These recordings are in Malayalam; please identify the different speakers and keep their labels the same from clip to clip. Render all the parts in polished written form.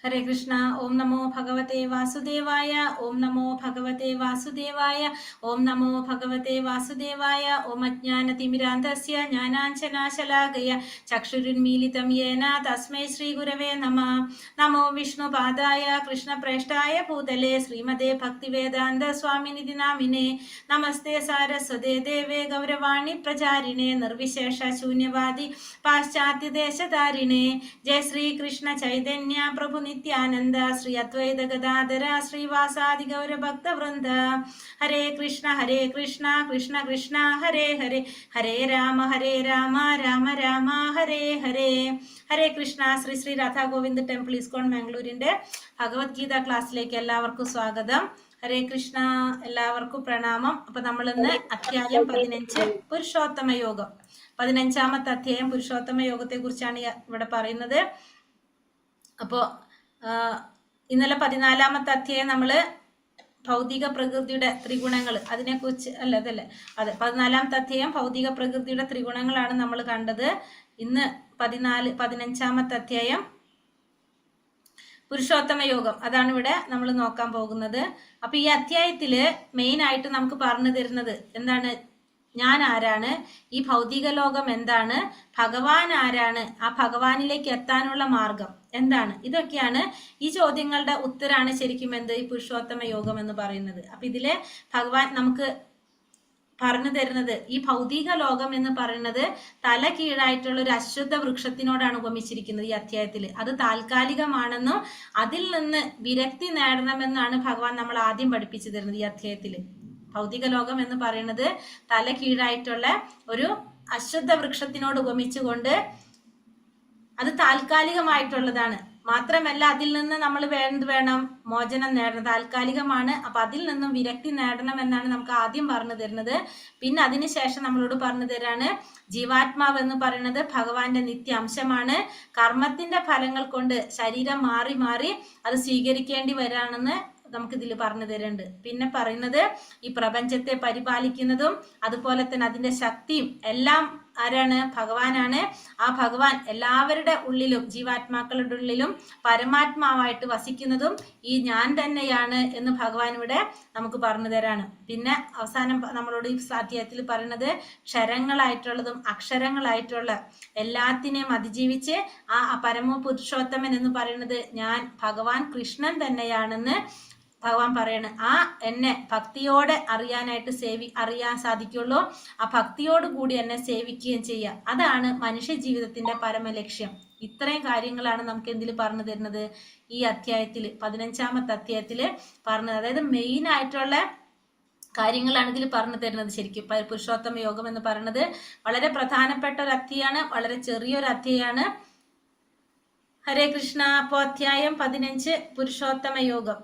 Speaker 1: हरे कृष्णा। ओम नमो भगवते वासुदेवाय। ओम नमो भगवते वासुदेवाय। ओम नमो भगवते वासुदेवाय। ओम अज्ञानतिमिरान्धस्य ज्ञानाञ्जनाशलाकया चक्षुरुन्मीलितं येन तस्मै श्रीगुरवे नमः। नमो विष्णुपादाय कृष्णप्रेष्ठाय भूतले श्रीमते भक्तिवेदान्त स्वामिनिधि नामिने। नमस्ते सारस्वते देवे गौरवाणी प्रचारिणे निर्विशेष शून्यवादी पाश्चात्य देशधारिणे। जय श्री कृष्ण चैतन्य प्रभु नित्यानंद श्री अद्वैत गदाधर श्रीवासादि गौर भक्त वृंद। हरे कृष्ण कृष्ण कृष्ण हरे हरे, हरे राम राम राम हरे हरे। ഹരേ കൃഷ്ണ. ശ്രീ ശ്രീ രാധാ ഗോവിന്ദ് ടെമ്പിൾ ഇസ്കോൺ മാംഗ്ലൂരിന്റെ ഭഗവത്ഗീത ക്ലാസ്സിലേക്ക് എല്ലാവർക്കും സ്വാഗതം. ഹരേ കൃഷ്ണ. എല്ലാവർക്കും പ്രണാമം. അപ്പൊ നമ്മൾ ഇന്ന് അധ്യായം 15 പുരുഷോത്തമ യോഗം, 15ാമത്തെ അധ്യായം പുരുഷോത്തമ യോഗത്തെ കുറിച്ചാണ് ഇവിടെ പറയുന്നത്. അപ്പോ ഇന്നലെ 14ാമത്തെ അധ്യായം നമ്മള് ഭൗതിക പ്രകൃതിയുടെ ത്രിഗുണങ്ങൾ അതിനെക്കുറിച്ച് അതല്ലേ 14ാമത്തെ അധ്യായം ഭൗതിക പ്രകൃതിയുടെ ത്രിഗുണങ്ങളാണ് നമ്മൾ കണ്ടത്. ഇന്ന് 15ാമത്തെ അധ്യായം പുരുഷോത്തമ യോഗം, അതാണ് ഇവിടെ നമ്മൾ നോക്കാൻ പോകുന്നത്. അപ്പൊ ഈ അധ്യായത്തില് മെയിൻ ആയിട്ട് നമുക്ക് പറഞ്ഞു തരുന്നത് എന്താണ്? ഞാൻ ആരാണ്? ഈ ഭൗതിക ലോകം എന്താണ്? ഭഗവാൻ ആരാണ്? ആ ഭഗവാനിലേക്ക് എത്താനുള്ള മാർഗം എന്താണ്? ഇതൊക്കെയാണ് ഈ ചോദ്യങ്ങളുടെ ഉത്തരാണ് ശരിക്കും എന്ത് ഈ പുരുഷോത്തമ യോഗം എന്ന് പറയുന്നത്. അപ്പൊ ഇതിലെ ഭഗവാൻ നമുക്ക് പറഞ്ഞു തരുന്നത് ഈ ഭൗതിക ലോകം എന്ന് പറയുന്നത് തല കീഴായിട്ടുള്ള ഒരു അശ്വത്ഥ വൃക്ഷത്തിനോടാണ് ഉപമിച്ചിരിക്കുന്നത് ഈ അധ്യായത്തിൽ. അത് താൽക്കാലികമാണെന്നും അതിൽ നിന്ന് വിരക്തി നേടണമെന്നാണ് ഭഗവാൻ നമ്മൾ ആദ്യം പഠിപ്പിച്ചു തരുന്നത് ഈ അധ്യായത്തിൽ. ഭൗതിക ലോകം എന്ന് പറയുന്നത് തല കീഴായിട്ടുള്ള ഒരു അശ്വത്ഥ വൃക്ഷത്തിനോട് ഉപമിച്ചുകൊണ്ട് അത് താൽക്കാലികമായിട്ടുള്ളതാണ്. മാത്രമല്ല അതിൽ നിന്ന് നമ്മൾ വേണം മോചനം നേടണം, താൽക്കാലികമാണ്. അപ്പൊ അതിൽ നിന്നും വിരക്തി നേടണം എന്നാണ് നമുക്ക് ആദ്യം പറഞ്ഞു തരുന്നത്. പിന്നെ അതിനുശേഷം നമ്മളോട് പറഞ്ഞു തരാണ് ജീവാത്മാവ് എന്ന് പറയുന്നത് ഭഗവാന്റെ നിത്യ അംശമാണ്. കർമ്മത്തിന്റെ ഫലങ്ങൾ കൊണ്ട് ശരീരം മാറി മാറി അത് സ്വീകരിക്കേണ്ടി വരാണെന്ന് നമുക്കിതിൽ പറഞ്ഞു തരുന്നുണ്ട്. പിന്നെ പറയുന്നത് ഈ പ്രപഞ്ചത്തെ പരിപാലിക്കുന്നതും അതുപോലെ തന്നെ അതിന്റെ ശക്തിയും എല്ലാം ആരാണ്? ഭഗവാനാണ്. ആ ഭഗവാൻ എല്ലാവരുടെ ഉള്ളിലും ജീവാത്മാക്കളുടെ ഉള്ളിലും പരമാത്മാവായിട്ട് വസിക്കുന്നതും ഈ ഞാൻ തന്നെയാണ് എന്ന് ഭഗവാൻ ഇവിടെ നമുക്ക് പറഞ്ഞു തരാണ്. പിന്നെ അവസാനം നമ്മളോട് ഈ അധ്യായത്തിൽ പറയുന്നത് ക്ഷരങ്ങളായിട്ടുള്ളതും അക്ഷരങ്ങളായിട്ടുള്ള എല്ലാത്തിനെയും അതിജീവിച്ച് ആ പരമ പുരുഷോത്തമൻ എന്ന് പറയുന്നത് ഞാൻ ഭഗവാൻ കൃഷ്ണൻ തന്നെയാണെന്ന് ഭഗവാൻ പറയണ്. ആ എന്നെ ഭക്തിയോടെ അറിയാനായിട്ട് അറിയാൻ സാധിക്കുള്ളൂ. ആ ഭക്തിയോട് കൂടി എന്നെ സേവിക്കുകയും ചെയ്യുക, അതാണ് മനുഷ്യ ജീവിതത്തിന്റെ പരമലക്ഷ്യം. ഇത്രയും കാര്യങ്ങളാണ് നമുക്ക് എന്തിൽ പറഞ്ഞു തരുന്നത് ഈ അധ്യായത്തിൽ, 15ാമത്തെ അധ്യായത്തിൽ പറഞ്ഞത്. അതായത് മെയിൻ ആയിട്ടുള്ള കാര്യങ്ങളാണ് ഇതിൽ പറഞ്ഞു തരുന്നത്. ശരിക്കും പുരുഷോത്തമ യോഗം എന്ന് പറയുന്നത് വളരെ പ്രധാനപ്പെട്ട ഒരു അധ്യായമാണ്, വളരെ ചെറിയൊരു അധ്യായമാണ്. ഹരേ കൃഷ്ണ. അപ്പോ അധ്യായം 15 പുരുഷോത്തമ യോഗം.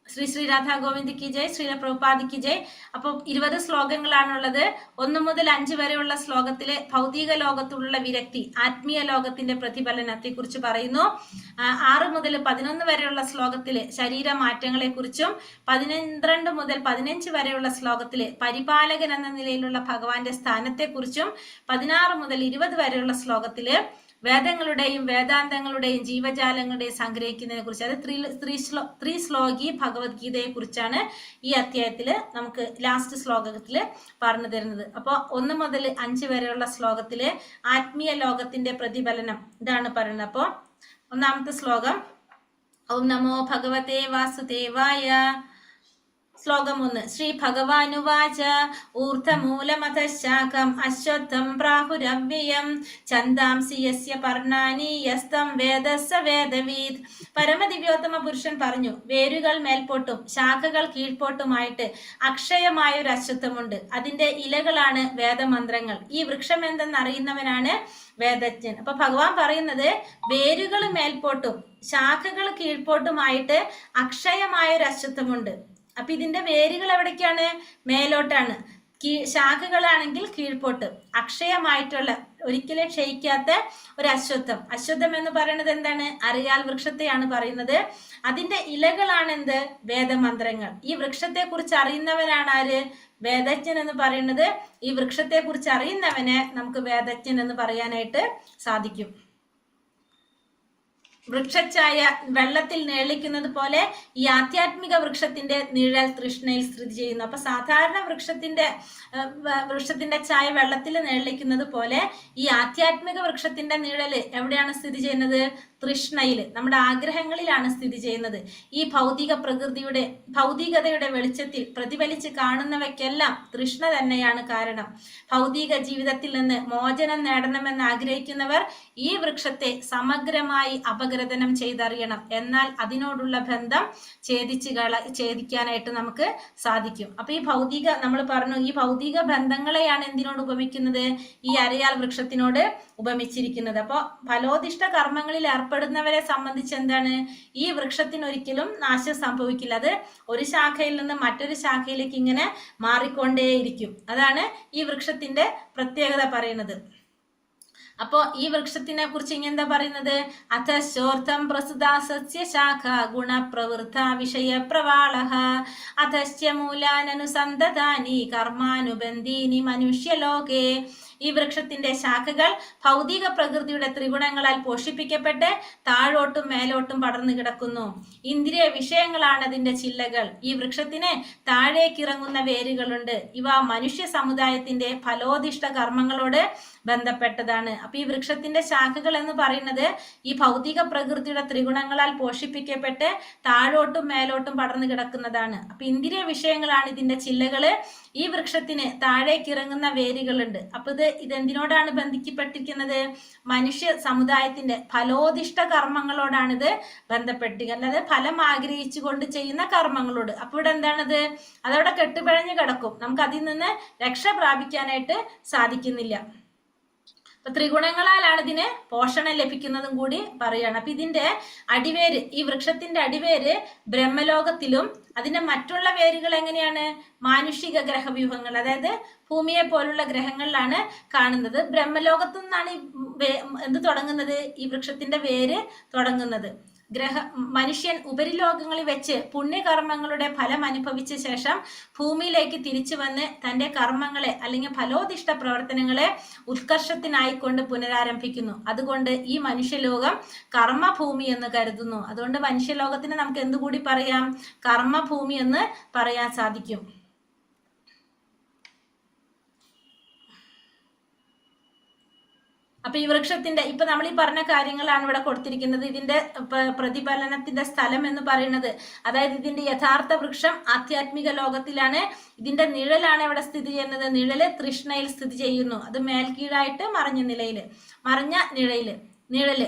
Speaker 1: ശ്രീ ശ്രീ രാധാ ഗോവിന്ദ് കി ജയ്, ശ്രീല പ്രഭുപാദ് കി ജയ്. അപ്പൊ 20 ശ്ലോകങ്ങളാണുള്ളത്. 1 മുതൽ 5 വരെയുള്ള ശ്ലോകത്തിലെ ഭൗതിക ലോകത്തുള്ള വിരക്തി, ആത്മീയ ലോകത്തിന്റെ പ്രതിഫലനത്തെ കുറിച്ച് പറയുന്നു. 6 മുതൽ 11 വരെയുള്ള ശ്ലോകത്തില് ശരീരമാറ്റങ്ങളെ കുറിച്ചും 12 മുതൽ 15 വരെയുള്ള ശ്ലോകത്തില് പരിപാലകൻ എന്ന നിലയിലുള്ള ഭഗവാന്റെ സ്ഥാനത്തെ കുറിച്ചും 16 മുതൽ 20 വരെയുള്ള ശ്ലോകത്തില് വേദങ്ങളുടെയും വേദാന്തങ്ങളുടെയും ജീവജാലങ്ങളുടെയും സംഗ്രഹിക്കുന്നതിനെ കുറിച്ച്, അത് ത്രിശ്ലോകി ഭഗവത്ഗീതയെ കുറിച്ചാണ് ഈ അധ്യായത്തില് നമുക്ക് ലാസ്റ്റ് ശ്ലോകത്തില് പറഞ്ഞു തരുന്നത്. അപ്പൊ 1 മുതൽ 5 വരെയുള്ള ശ്ലോകത്തില് ആത്മീയ ലോകത്തിന്റെ പ്രതിഫലനം ഇതാണ് പറയുന്നത്. അപ്പൊ 1ാമത്തെ ശ്ലോകം ഓം നമോ ഭഗവതേ വാസുദേവായ. ശ്ലോകം 1. ശ്രീ ഭഗവാനുവാച ഊർധമൂലമധശാഖം അശ്വത്ഥം പ്രാഹുരവ്യയം ഛന്ദാംസി യസ്യ പർണാനി യസ്തം വേദസ്സ വേദവീത്. പരമദിവ്യോത്തമ പുരുഷൻ പറഞ്ഞു, വേരുകൾ മേൽപോട്ടും ശാഖകൾ കീഴ്പോട്ടുമായിട്ട് അക്ഷയമായ ഒരു അശ്വത്ഥമുണ്ട്. അതിന്റെ ഇലകളാണ് വേദമന്ത്രങ്ങൾ. ഈ വൃക്ഷം എന്തെന്ന് അറിയുന്നവനാണ് വേദജ്ഞൻ. അപ്പൊ ഭഗവാൻ പറയുന്നത് വേരുകൾ മേൽപോട്ടും ശാഖകൾ കീഴ്പോട്ടുമായിട്ട് അക്ഷയമായ ഒരു അശ്വത്ഥമുണ്ട്. അപ്പൊ ഇതിന്റെ വേരുകൾ എവിടേക്കാണ്? മേലോട്ടാണ്. ശാഖകളാണെങ്കിൽ കീഴ്പോട്ട്. അക്ഷയമായിട്ടുള്ള ഒരിക്കലും ക്ഷയിക്കാത്ത ഒരു അശ്വത്ഥം. അശ്വത്ഥം എന്ന് പറയുന്നത് എന്താണ്? അരയാൽ വൃക്ഷത്തെയാണ് പറയുന്നത്. അതിന്റെ ഇലകളാണ് എന്ത്? വേദമന്ത്രങ്ങൾ. ഈ വൃക്ഷത്തെ കുറിച്ച് അറിയുന്നവനാണ് ആര്? വേദജ്ഞൻ എന്ന് പറയുന്നത്. ഈ വൃക്ഷത്തെ കുറിച്ച് അറിയുന്നവനെ നമുക്ക് വേദജ്ഞൻ എന്ന് പറയാനായിട്ട് സാധിക്കും. വൃക്ഷഛായ വെള്ളത്തിൽ നിഴലിക്കുന്നത് പോലെ ഈ ആധ്യാത്മിക വൃക്ഷത്തിന്റെ നിഴൽ തൃഷ്ണയിൽ സ്ഥിതി ചെയ്യുന്നു. അപ്പൊ സാധാരണ വൃക്ഷത്തിന്റെ ഛായ വെള്ളത്തിൽ നിഴലിക്കുന്നത് പോലെ ഈ ആധ്യാത്മിക വൃക്ഷത്തിന്റെ നിഴല് എവിടെയാണ് സ്ഥിതി ചെയ്യുന്നത്? തൃഷ്ണയില്, നമ്മുടെ ആഗ്രഹങ്ങളിലാണ് സ്ഥിതി ചെയ്യുന്നത്. ഈ ഭൗതികതയുടെ വെളിച്ചത്തിൽ പ്രതിഫലിച്ച് കാണുന്നവയ്ക്കെല്ലാം തൃഷ്ണ തന്നെയാണ് കാരണം. ഭൗതിക ജീവിതത്തിൽ നിന്ന് മോചനം നേടണമെന്ന് ആഗ്രഹിക്കുന്നവർ ഈ വൃക്ഷത്തെ സമഗ്രമായി അപഗ്രഥനം ചെയ്തറിയണം. എന്നാൽ അതിനോടുള്ള ബന്ധം ഛേദിക്കാനായിട്ട് നമുക്ക് സാധിക്കും. അപ്പൊ ഈ നമ്മൾ പറഞ്ഞു, ഈ ഭൗതിക ബന്ധങ്ങളെയാണ് എന്തിനോട് ഉപമിക്കുന്നത്? ഈ അരയാൽ വൃക്ഷത്തിനോട് ഉപമിച്ചിരിക്കുന്നത്. അപ്പൊ ഫലോദിഷ്ട കർമ്മങ്ങളിൽ ഏർപ്പെടുന്നവരെ സംബന്ധിച്ച് എന്താണ്? ഈ വൃക്ഷത്തിന് ഒരിക്കലും നാശം സംഭവിക്കില്ല. അത് ഒരു ശാഖയിൽ നിന്ന് മറ്റൊരു ശാഖയിലേക്ക് ഇങ്ങനെ മാറിക്കൊണ്ടേയിരിക്കും. അതാണ് ഈ വൃക്ഷത്തിന്റെ പ്രത്യേകത പറയുന്നത്. അപ്പോ ഈ വൃക്ഷത്തിനെ കുറിച്ച് ഇങ്ങെന്താ പറയുന്നത്? അഥശോർത്ഥം പ്രസുതാ സസ്യശാഖ ഗുണപ്രവൃത്ത വിഷയ പ്രവാളഃ അഥശ്ച മൂലാനനുസന്ധതാനി കർമാനുബന്ധീനി മനുഷ്യലോകേ. ഈ വൃക്ഷത്തിന്റെ ശാഖകൾ ഭൗതിക പ്രകൃതിയുടെ ത്രിഗുണങ്ങളാൽ പോഷിപ്പിക്കപ്പെട്ട് താഴോട്ടും മേലോട്ടും പടർന്നു കിടക്കുന്നു. ഇന്ദ്രിയ വിഷയങ്ങളാണ് അതിന്റെ ചില്ലകൾ. ഈ വൃക്ഷത്തിന് താഴേക്കിറങ്ങുന്ന വേരുകളുണ്ട്. ഇവ മനുഷ്യ സമുദായത്തിന്റെ ഫലോദിഷ്ട കർമ്മങ്ങളോട് ബന്ധപ്പെട്ടതാണ്. അപ്പൊ ഈ വൃക്ഷത്തിന്റെ ശാഖകൾ എന്ന് പറയുന്നത് ഈ ഭൗതിക പ്രകൃതിയുടെ ത്രിഗുണങ്ങളാൽ പോഷിപ്പിക്കപ്പെട്ട് താഴോട്ടും മേലോട്ടും പടർന്നു കിടക്കുന്നതാണ്. അപ്പൊ ഇന്ദ്രിയ വിഷയങ്ങളാണ് ഇതിന്റെ ചില്ലകള്. ഈ വൃക്ഷത്തിന് താഴേക്കിറങ്ങുന്ന വേരുകളുണ്ട്. അപ്പൊ ഇതെന്തിനോടാണ് ബന്ധിക്കപ്പെട്ടിരിക്കുന്നത്? മനുഷ്യ സമുദായത്തിന്റെ ഫലോദിഷ്ട കർമ്മങ്ങളോടാണ് ഇത് ബന്ധപ്പെട്ടിരിക്കുന്നത്. അല്ലാതെ ഫലം ആഗ്രഹിച്ചുകൊണ്ട് ചെയ്യുന്ന കർമ്മങ്ങളോട്. അപ്പൊ ഇവിടെ എന്താണത്? അതവിടെ കെട്ടുപിഴഞ്ഞു കിടക്കും. നമുക്ക് അതിൽ നിന്ന് രക്ഷ പ്രാപിക്കാനായിട്ട് സാധിക്കുന്നില്ല. അപ്പൊ ത്രിഗുണങ്ങളാലാണ് ഇതിന് പോഷണം ലഭിക്കുന്നതും കൂടി പറയാണ്. അപ്പൊ ഇതിന്റെ അടിവേര്, ഈ വൃക്ഷത്തിന്റെ അടിവേര് ബ്രഹ്മലോകത്തിലും അതിന്റെ മറ്റുള്ള വേരുകൾ എങ്ങനെയാണ്? മാനുഷിക ഗ്രഹവ്യൂഹങ്ങൾ, അതായത് ഭൂമിയെ പോലുള്ള ഗ്രഹങ്ങളിലാണ് കാണുന്നത്. ബ്രഹ്മലോകത്തു നിന്നാണ് എന്ത് തുടങ്ങുന്നത്? ഈ വൃക്ഷത്തിന്റെ വേര് തുടങ്ങുന്നത്. മനുഷ്യൻ ഉപരിലോകങ്ങളിൽ വെച്ച് പുണ്യകർമ്മങ്ങളുടെ ഫലം അനുഭവിച്ച ശേഷം ഭൂമിയിലേക്ക് തിരിച്ചു വന്ന് തന്റെ കർമ്മങ്ങളെ അല്ലെങ്കിൽ ഫലോദിഷ്ട പ്രവർത്തനങ്ങളെ ഉത്കർഷത്തിനായിക്കൊണ്ട് പുനരാരംഭിക്കുന്നു. അതുകൊണ്ട് ഈ മനുഷ്യലോകം കർമ്മഭൂമി എന്ന് കരുതുന്നു. അതുകൊണ്ട് മനുഷ്യലോകത്തിന് നമുക്ക് എന്തുകൂടി പറയാം? കർമ്മഭൂമി എന്ന് പറയാൻ സാധിക്കും. അപ്പൊ ഈ വൃക്ഷത്തിന്റെ ഇപ്പൊ നമ്മൾ ഈ പറഞ്ഞ കാര്യങ്ങളാണ് ഇവിടെ കൊടുത്തിരിക്കുന്നത്. ഇതിന്റെ പ്രതിഫലനത്തിന്റെ സ്ഥലം എന്ന് പറയുന്നത്, അതായത് ഇതിന്റെ യഥാർത്ഥ വൃക്ഷം ആധ്യാത്മിക ലോകത്തിലാണ്. ഇതിന്റെ നിഴലാണ് എവിടെ സ്ഥിതി ചെയ്യുന്നത്? നിഴല് തൃഷ്ണയിൽ സ്ഥിതി ചെയ്യുന്നു. അത് മേൽക്കീഴായിട്ട് മറിഞ്ഞ നിഴല്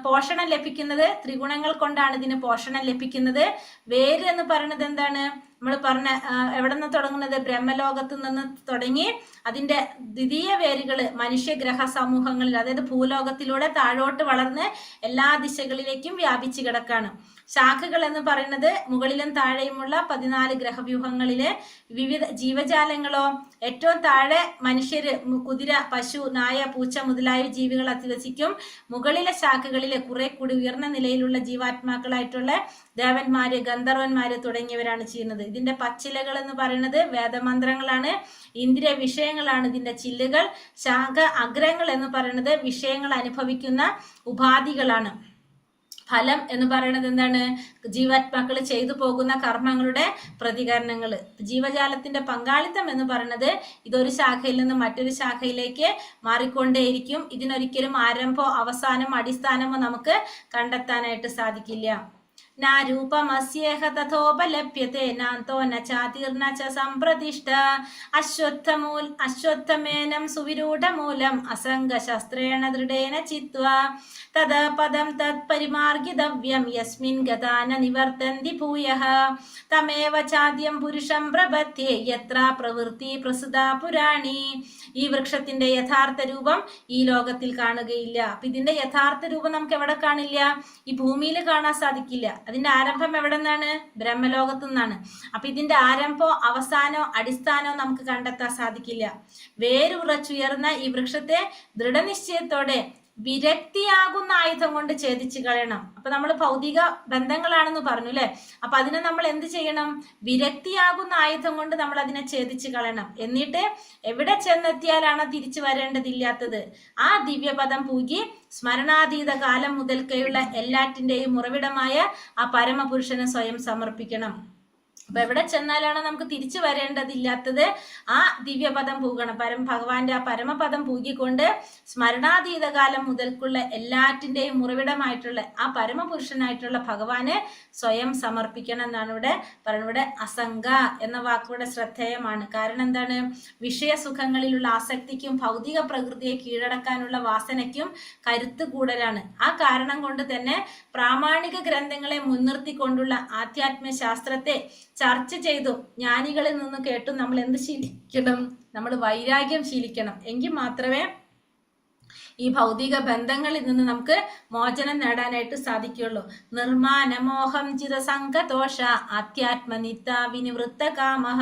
Speaker 1: പോഷണം ലഭിക്കുന്നത് ത്രിഗുണങ്ങൾ കൊണ്ടാണ് ഇതിന് പോഷണം ലഭിക്കുന്നത്. വേര് എന്ന് പറയുന്നത് എന്താണ്? നമ്മൾ പറഞ്ഞ എവിടെ നിന്ന് തുടങ്ങുന്നത്? ബ്രഹ്മലോകത്തു നിന്ന് തുടങ്ങി അതിന്റെ ദ്വിതീയ വേരുകള് മനുഷ്യഗ്രഹ സമൂഹങ്ങളിൽ, അതായത് ഭൂലോകത്തിലൂടെ താഴോട്ട് വളർന്ന് എല്ലാ ദിശകളിലേക്കും വ്യാപിച്ചു കിടക്കാണ്. ശാഖകൾ എന്ന് പറയുന്നത് മുകളിലും താഴെയുമുള്ള 14 ഗ്രഹവ്യൂഹങ്ങളിലെ വിവിധ ജീവജാലങ്ങളോ, ഏറ്റവും താഴെ മനുഷ്യര്, കുതിര, പശു, നായ, പൂച്ച മുതലായ ജീവികൾ അധിവസിക്കും. മുകളിലെ ശാഖകളിലെ കുറെ കൂടി ഉയർന്ന നിലയിലുള്ള ജീവാത്മാക്കളായിട്ടുള്ള ദേവന്മാര്, ഗന്ധർവന്മാര് തുടങ്ങിയവരാണ് ചെയ്യുന്നത്. ഇതിന്റെ പച്ചിലകൾ എന്ന് പറയുന്നത് വേദമന്ത്രങ്ങളാണ്. ഇന്ദ്രിയ വിഷയങ്ങളാണ് ഇതിന്റെ ചില്ലുകൾ. ശാഖ അഗ്രങ്ങൾ എന്ന് പറയുന്നത് വിഷയങ്ങൾ അനുഭവിക്കുന്ന ഉപാധികളാണ്. ഫലം എന്ന് പറയുന്നത് എന്താണ്? ജീവാത്മാക്കൾ ചെയ്തു പോകുന്ന കർമ്മങ്ങളുടെ പ്രതികരണങ്ങൾ. ജീവജാലത്തിന്റെ പങ്കാളിത്തം എന്ന് പറയുന്നത് ഇതൊരു ശാഖയിൽ നിന്ന് മറ്റൊരു ശാഖയിലേക്ക് മാറിക്കൊണ്ടേയിരിക്കും. ഇതിനൊരിക്കലും ആരംഭമോ അവസാനമോ അടിസ്ഥാനമോ നമുക്ക് കണ്ടെത്താനായിട്ട് സാധിക്കില്ല. നാരൂപമസ്യേഹ തഥോപലഭ്യത്തെ നാന്തോ ന ചാതിർന ച സംപ്രതിഷ്ഠ അശ്വത്ഥമേനം സുവിരൂഢമൂലം അസംഗശസ്ത്രേണ ദൃഢേന ചിത്വാ തദ പദം തത് പരിമാർഗിതവ്യം യസ്മിൻ ഗതാന നിവർത്തന്തി ഭൂയഃ തമേവ ചാദ്യം പുരുഷം പ്രപദ്യേ യത്ര പ്രവൃത്തി പ്രസുതാ പുരാണി. ഈ വൃക്ഷത്തിന്റെ യഥാർത്ഥ രൂപം ഈ ലോകത്തിൽ കാണുകയില്ല. അപ്പൊ ഇതിന്റെ യഥാർത്ഥ രൂപം നമുക്ക് എവിടെ കാണില്ല? ഈ ഭൂമിയിൽ കാണാൻ സാധിക്കില്ല. അതിന്റെ ആരംഭം എവിടെ നിന്നാണ്? ബ്രഹ്മലോകത്തു നിന്നാണ്. അപ്പൊ ഇതിന്റെ ആരംഭോ അവസാനോ അടിസ്ഥാനോ നമുക്ക് കണ്ടെത്താൻ സാധിക്കില്ല. വേരുറച്ചുയർന്ന ഈ വൃക്ഷത്തെ ദൃഢനിശ്ചയത്തോടെ വിരക്തിയാകുന്ന ആയുധം കൊണ്ട് ഛേദിച്ചു കളയണം. അപ്പൊ നമ്മൾ ഭൗതിക ബന്ധങ്ങളാണെന്ന് പറഞ്ഞു അല്ലെ? അപ്പൊ അതിനെ നമ്മൾ എന്ത് ചെയ്യണം? വിരക്തിയാകുന്ന ആയുധം കൊണ്ട് നമ്മൾ അതിനെ ഛേദിച്ചു കളയണം. എന്നിട്ട് എവിടെ ചെന്നെത്തിയാലാണ് തിരിച്ചു വരേണ്ടതില്ലാത്തത് ആ ദിവ്യപദം പൂകി സ്മരണാതീത കാലം മുതൽക്കുള്ള എല്ലാറ്റിന്റെയും ഉറവിടമായ ആ പരമപുരുഷനെ സ്വയം സമർപ്പിക്കണം. അപ്പൊ എവിടെ ചെന്നാലാണ് നമുക്ക് തിരിച്ചു വരേണ്ടതില്ലാത്തത്? ആ ദിവ്യപദം പൂകണം. ഭഗവാന്റെ ആ പരമപദം പൂകിക്കൊണ്ട് സ്മരണാതീത കാലം മുതൽക്കുള്ള എല്ലാറ്റിന്റെയും ഉറവിടമായിട്ടുള്ള ആ പരമപുരുഷനായിട്ടുള്ള ഭഗവാന് സ്വയം സമർപ്പിക്കണം എന്നാണ് ഇവിടെ പറയുന്നത്. ഇവിടെ അസംഗ എന്ന വാക്കുകൂടെ ശ്രദ്ധേയമാണ്. കാരണം എന്താണ്? വിഷയസുഖങ്ങളിലുള്ള ആസക്തിക്കും ഭൗതിക പ്രകൃതിയെ കീഴടക്കാനുള്ള വാസനയ്ക്കും കരുത്ത് കൂടുതലാണ്. ആ കാരണം കൊണ്ട് തന്നെ പ്രാമാണിക ഗ്രന്ഥങ്ങളെ മുൻനിർത്തിക്കൊണ്ടുള്ള ആധ്യാത്മിക ശാസ്ത്രത്തെ ചർച്ച ചെയ്തു ജ്ഞാനികളിൽ നിന്ന് കേട്ടു നമ്മൾ എന്ത് ശീലിക്കണം? നമ്മൾ വൈരാഗ്യം ശീലിക്കണം. എങ്കിൽ മാത്രമേ ഈ ഭൗതിക ബന്ധങ്ങളിൽ നിന്ന് നമുക്ക് മോചനം നേടാനായിട്ട് സാധിക്കുള്ളൂ. നിർമാനമോഹം ചിരസംഗതോഷ ആധ്യാത്മനിത്ത വിനിവൃത്ത കാമഹ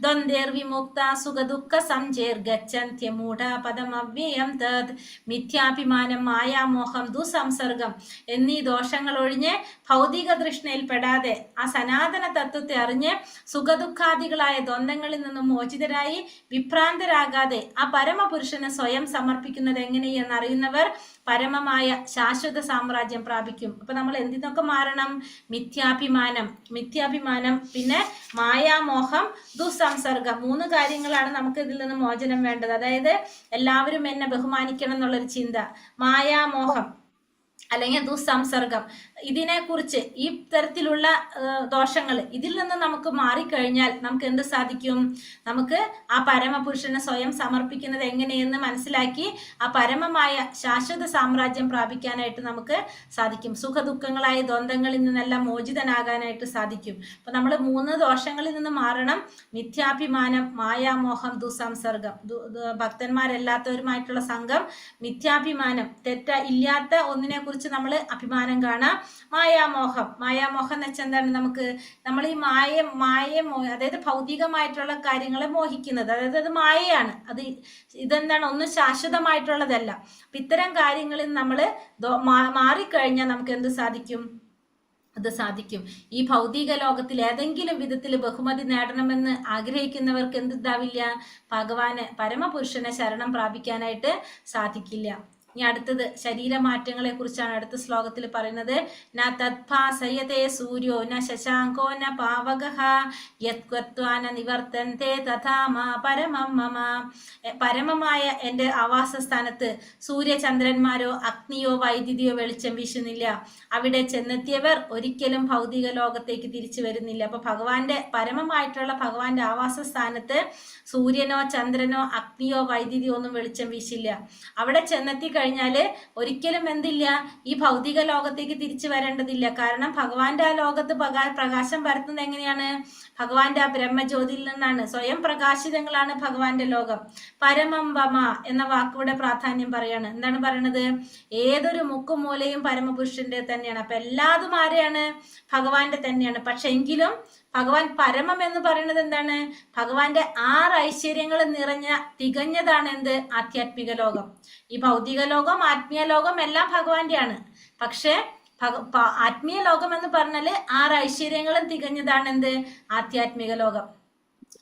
Speaker 1: ദ്വന്ദ്വേർവിമുക്ത സുഖദുഃഖ സംചേർ ഗച്ഛന്ത്യമൂഢ പദമവ്യയം തത് മിഥ്യാഭിമാനം മായാമോഹം ദുസംസർഗം എന്നീ ദോഷങ്ങൾ ഒഴിഞ്ഞ് ഭൗതിക തൃഷ്ണയിൽ പെടാതെ ആ സനാതന തത്വത്തെ അറിഞ്ഞ് സുഖദുഃഖാദികളായ ദ്വന്ദ്ങ്ങളിൽ നിന്നും മോചിതരായി വിഭ്രാന്തരാകാതെ ആ പരമപുരുഷന് സ്വയം സമർപ്പിക്കുന്നത് എങ്ങനെയെന്ന് അറിയുന്നവർ പരമമായ ശാശ്വത സാമ്രാജ്യം പ്രാപിക്കും. അപ്പൊ നമ്മൾ എന്തിനൊക്കെ മാറണം? മിഥ്യാഭിമാനം, പിന്നെ മായാമോഹം, ദുസംസർഗം. 3 കാര്യങ്ങളാണ് നമുക്ക് ഇതിൽ നിന്ന് മോചനം വേണ്ടത്. അതായത് എല്ലാവരും എന്നെ ബഹുമാനിക്കണം എന്നുള്ളൊരു ചിന്ത, മായാമോഹം അല്ലെങ്കിൽ ദുസ്സംസർഗം, ഇതിനെക്കുറിച്ച് ഈ തരത്തിലുള്ള ദോഷങ്ങൾ ഇതിൽ നിന്ന് നമുക്ക് മാറിക്കഴിഞ്ഞാൽ നമുക്ക് എന്ത് സാധിക്കും? നമുക്ക് ആ പരമപുരുഷനെ സ്വയം സമർപ്പിക്കുന്നത് എങ്ങനെയെന്ന് മനസ്സിലാക്കി ആ പരമമായ ശാശ്വത സാമ്രാജ്യം പ്രാപിക്കാനായിട്ട് നമുക്ക് സാധിക്കും. സുഖദുഃഖങ്ങളായ ദ്വന്ദ്ങ്ങളിൽ നിന്നെല്ലാം മോചിതനാകാനായിട്ട് സാധിക്കും. അപ്പൊ നമ്മൾ 3 ദോഷങ്ങളിൽ നിന്ന് മാറണം: മിഥ്യാഭിമാനം, മായാമോഹം, ദുസംസർഗം. ഭക്തന്മാരല്ലാത്തവരുമായിട്ടുള്ള സംഘം, മിഥ്യാഭിമാനം, ഇല്ലാത്ത ഒന്നിനെ കുറിച്ച് നമ്മൾ അഭിമാനം കാണാം. മായാമോഹം എന്ന് വെച്ചാൽ എന്താണ്? നമ്മൾ ഈ അതായത് ഭൗതികമായിട്ടുള്ള കാര്യങ്ങളെ മോഹിക്കുന്നത്, അതായത് അത് മായയാണ്. ഇതെന്താണ്? ഒന്നും ശാശ്വതമായിട്ടുള്ളതല്ല. അപ്പൊ ഇത്തരം കാര്യങ്ങളിൽ നമ്മൾ മാറിക്കഴിഞ്ഞാൽ നമുക്ക് എന്ത് സാധിക്കും? അത് സാധിക്കും. ഈ ഭൗതിക ലോകത്തിൽ ഏതെങ്കിലും വിധത്തിൽ ബഹുമതി നേടണമെന്ന് ആഗ്രഹിക്കുന്നവർക്ക് എന്തുണ്ടാവില്ല? ഭഗവാന്, പരമപുരുഷനെ ശരണം പ്രാപിക്കാനായിട്ട് സാധിക്കില്ല. ഇനി അടുത്തത് ശരീരമാറ്റങ്ങളെ കുറിച്ചാണ് അടുത്ത ശ്ലോകത്തിൽ പറയുന്നത്. ന തദ്ഭാസയതേ സൂര്യോ ന ശശാങ്കോ ന പാവകഃ യത്കത്വാന നിവർത്തന്തെ തഥാ മാ പരമം മമ. പരമമായ എൻ്റെ ആവാസസ്ഥാനത്ത് സൂര്യചന്ദ്രന്മാരോ അഗ്നിയോ വൈദ്യുതിയോ വെളിച്ചം വീശുന്നില്ല. അവിടെ ചെന്നെത്തിയവർ ഒരിക്കലും ഭൗതിക ലോകത്തേക്ക് തിരിച്ചു വരുന്നില്ല. അപ്പൊ പരമമായിട്ടുള്ള ഭഗവാന്റെ ആവാസസ്ഥാനത്ത് സൂര്യനോ ചന്ദ്രനോ അഗ്നിയോ വൈദ്യുതിയോ ഒന്നും വെളിച്ചം വീശില്ല. അവിടെ ചെന്നെത്തി കഴിഞ്ഞാല് ഒരിക്കലും എന്തില്ല? ഈ ഭൗതിക ലോകത്തേക്ക് തിരിച്ചു വരേണ്ടതില്ല. കാരണം ഭഗവാന്റെ ആ ലോകത്ത് പ്രകാശം പരത്തുന്നത് എങ്ങനെയാണ്? ഭഗവാന്റെ ആ ബ്രഹ്മജ്യോതിയിൽ നിന്നാണ്. സ്വയം പ്രകാശിതങ്ങളാണ് ഭഗവാന്റെ ലോകം. പരമം വമ എന്ന വാക്കുകളുടെ പ്രാധാന്യം പറയാണ്. എന്താണ് പറയണത്? ഏതൊരു മുക്കും മൂലയും പരമപുരുഷന്റെ തന്നെയാണ്. അപ്പൊ എല്ലാതും ആരെയാണ്? ഭഗവാന്റെ തന്നെയാണ്. പക്ഷെ എങ്കിലും ഭഗവാൻ പരമം എന്ന് പറയുന്നത് എന്താണ്? ഭഗവാന്റെ 6 ഐശ്വര്യങ്ങൾ തികഞ്ഞതാണ് എന്ത്? ആധ്യാത്മിക ലോകം. ഈ ഭൗതിക ലോകം, ആത്മീയ ലോകം എല്ലാം ഭഗവാന്റെ ആണ്. പക്ഷെ ആത്മീയ ലോകം എന്ന് പറഞ്ഞാല് 6 ഐശ്വര്യങ്ങളും തികഞ്ഞതാണ് എന്ത്? ആധ്യാത്മിക ലോകം.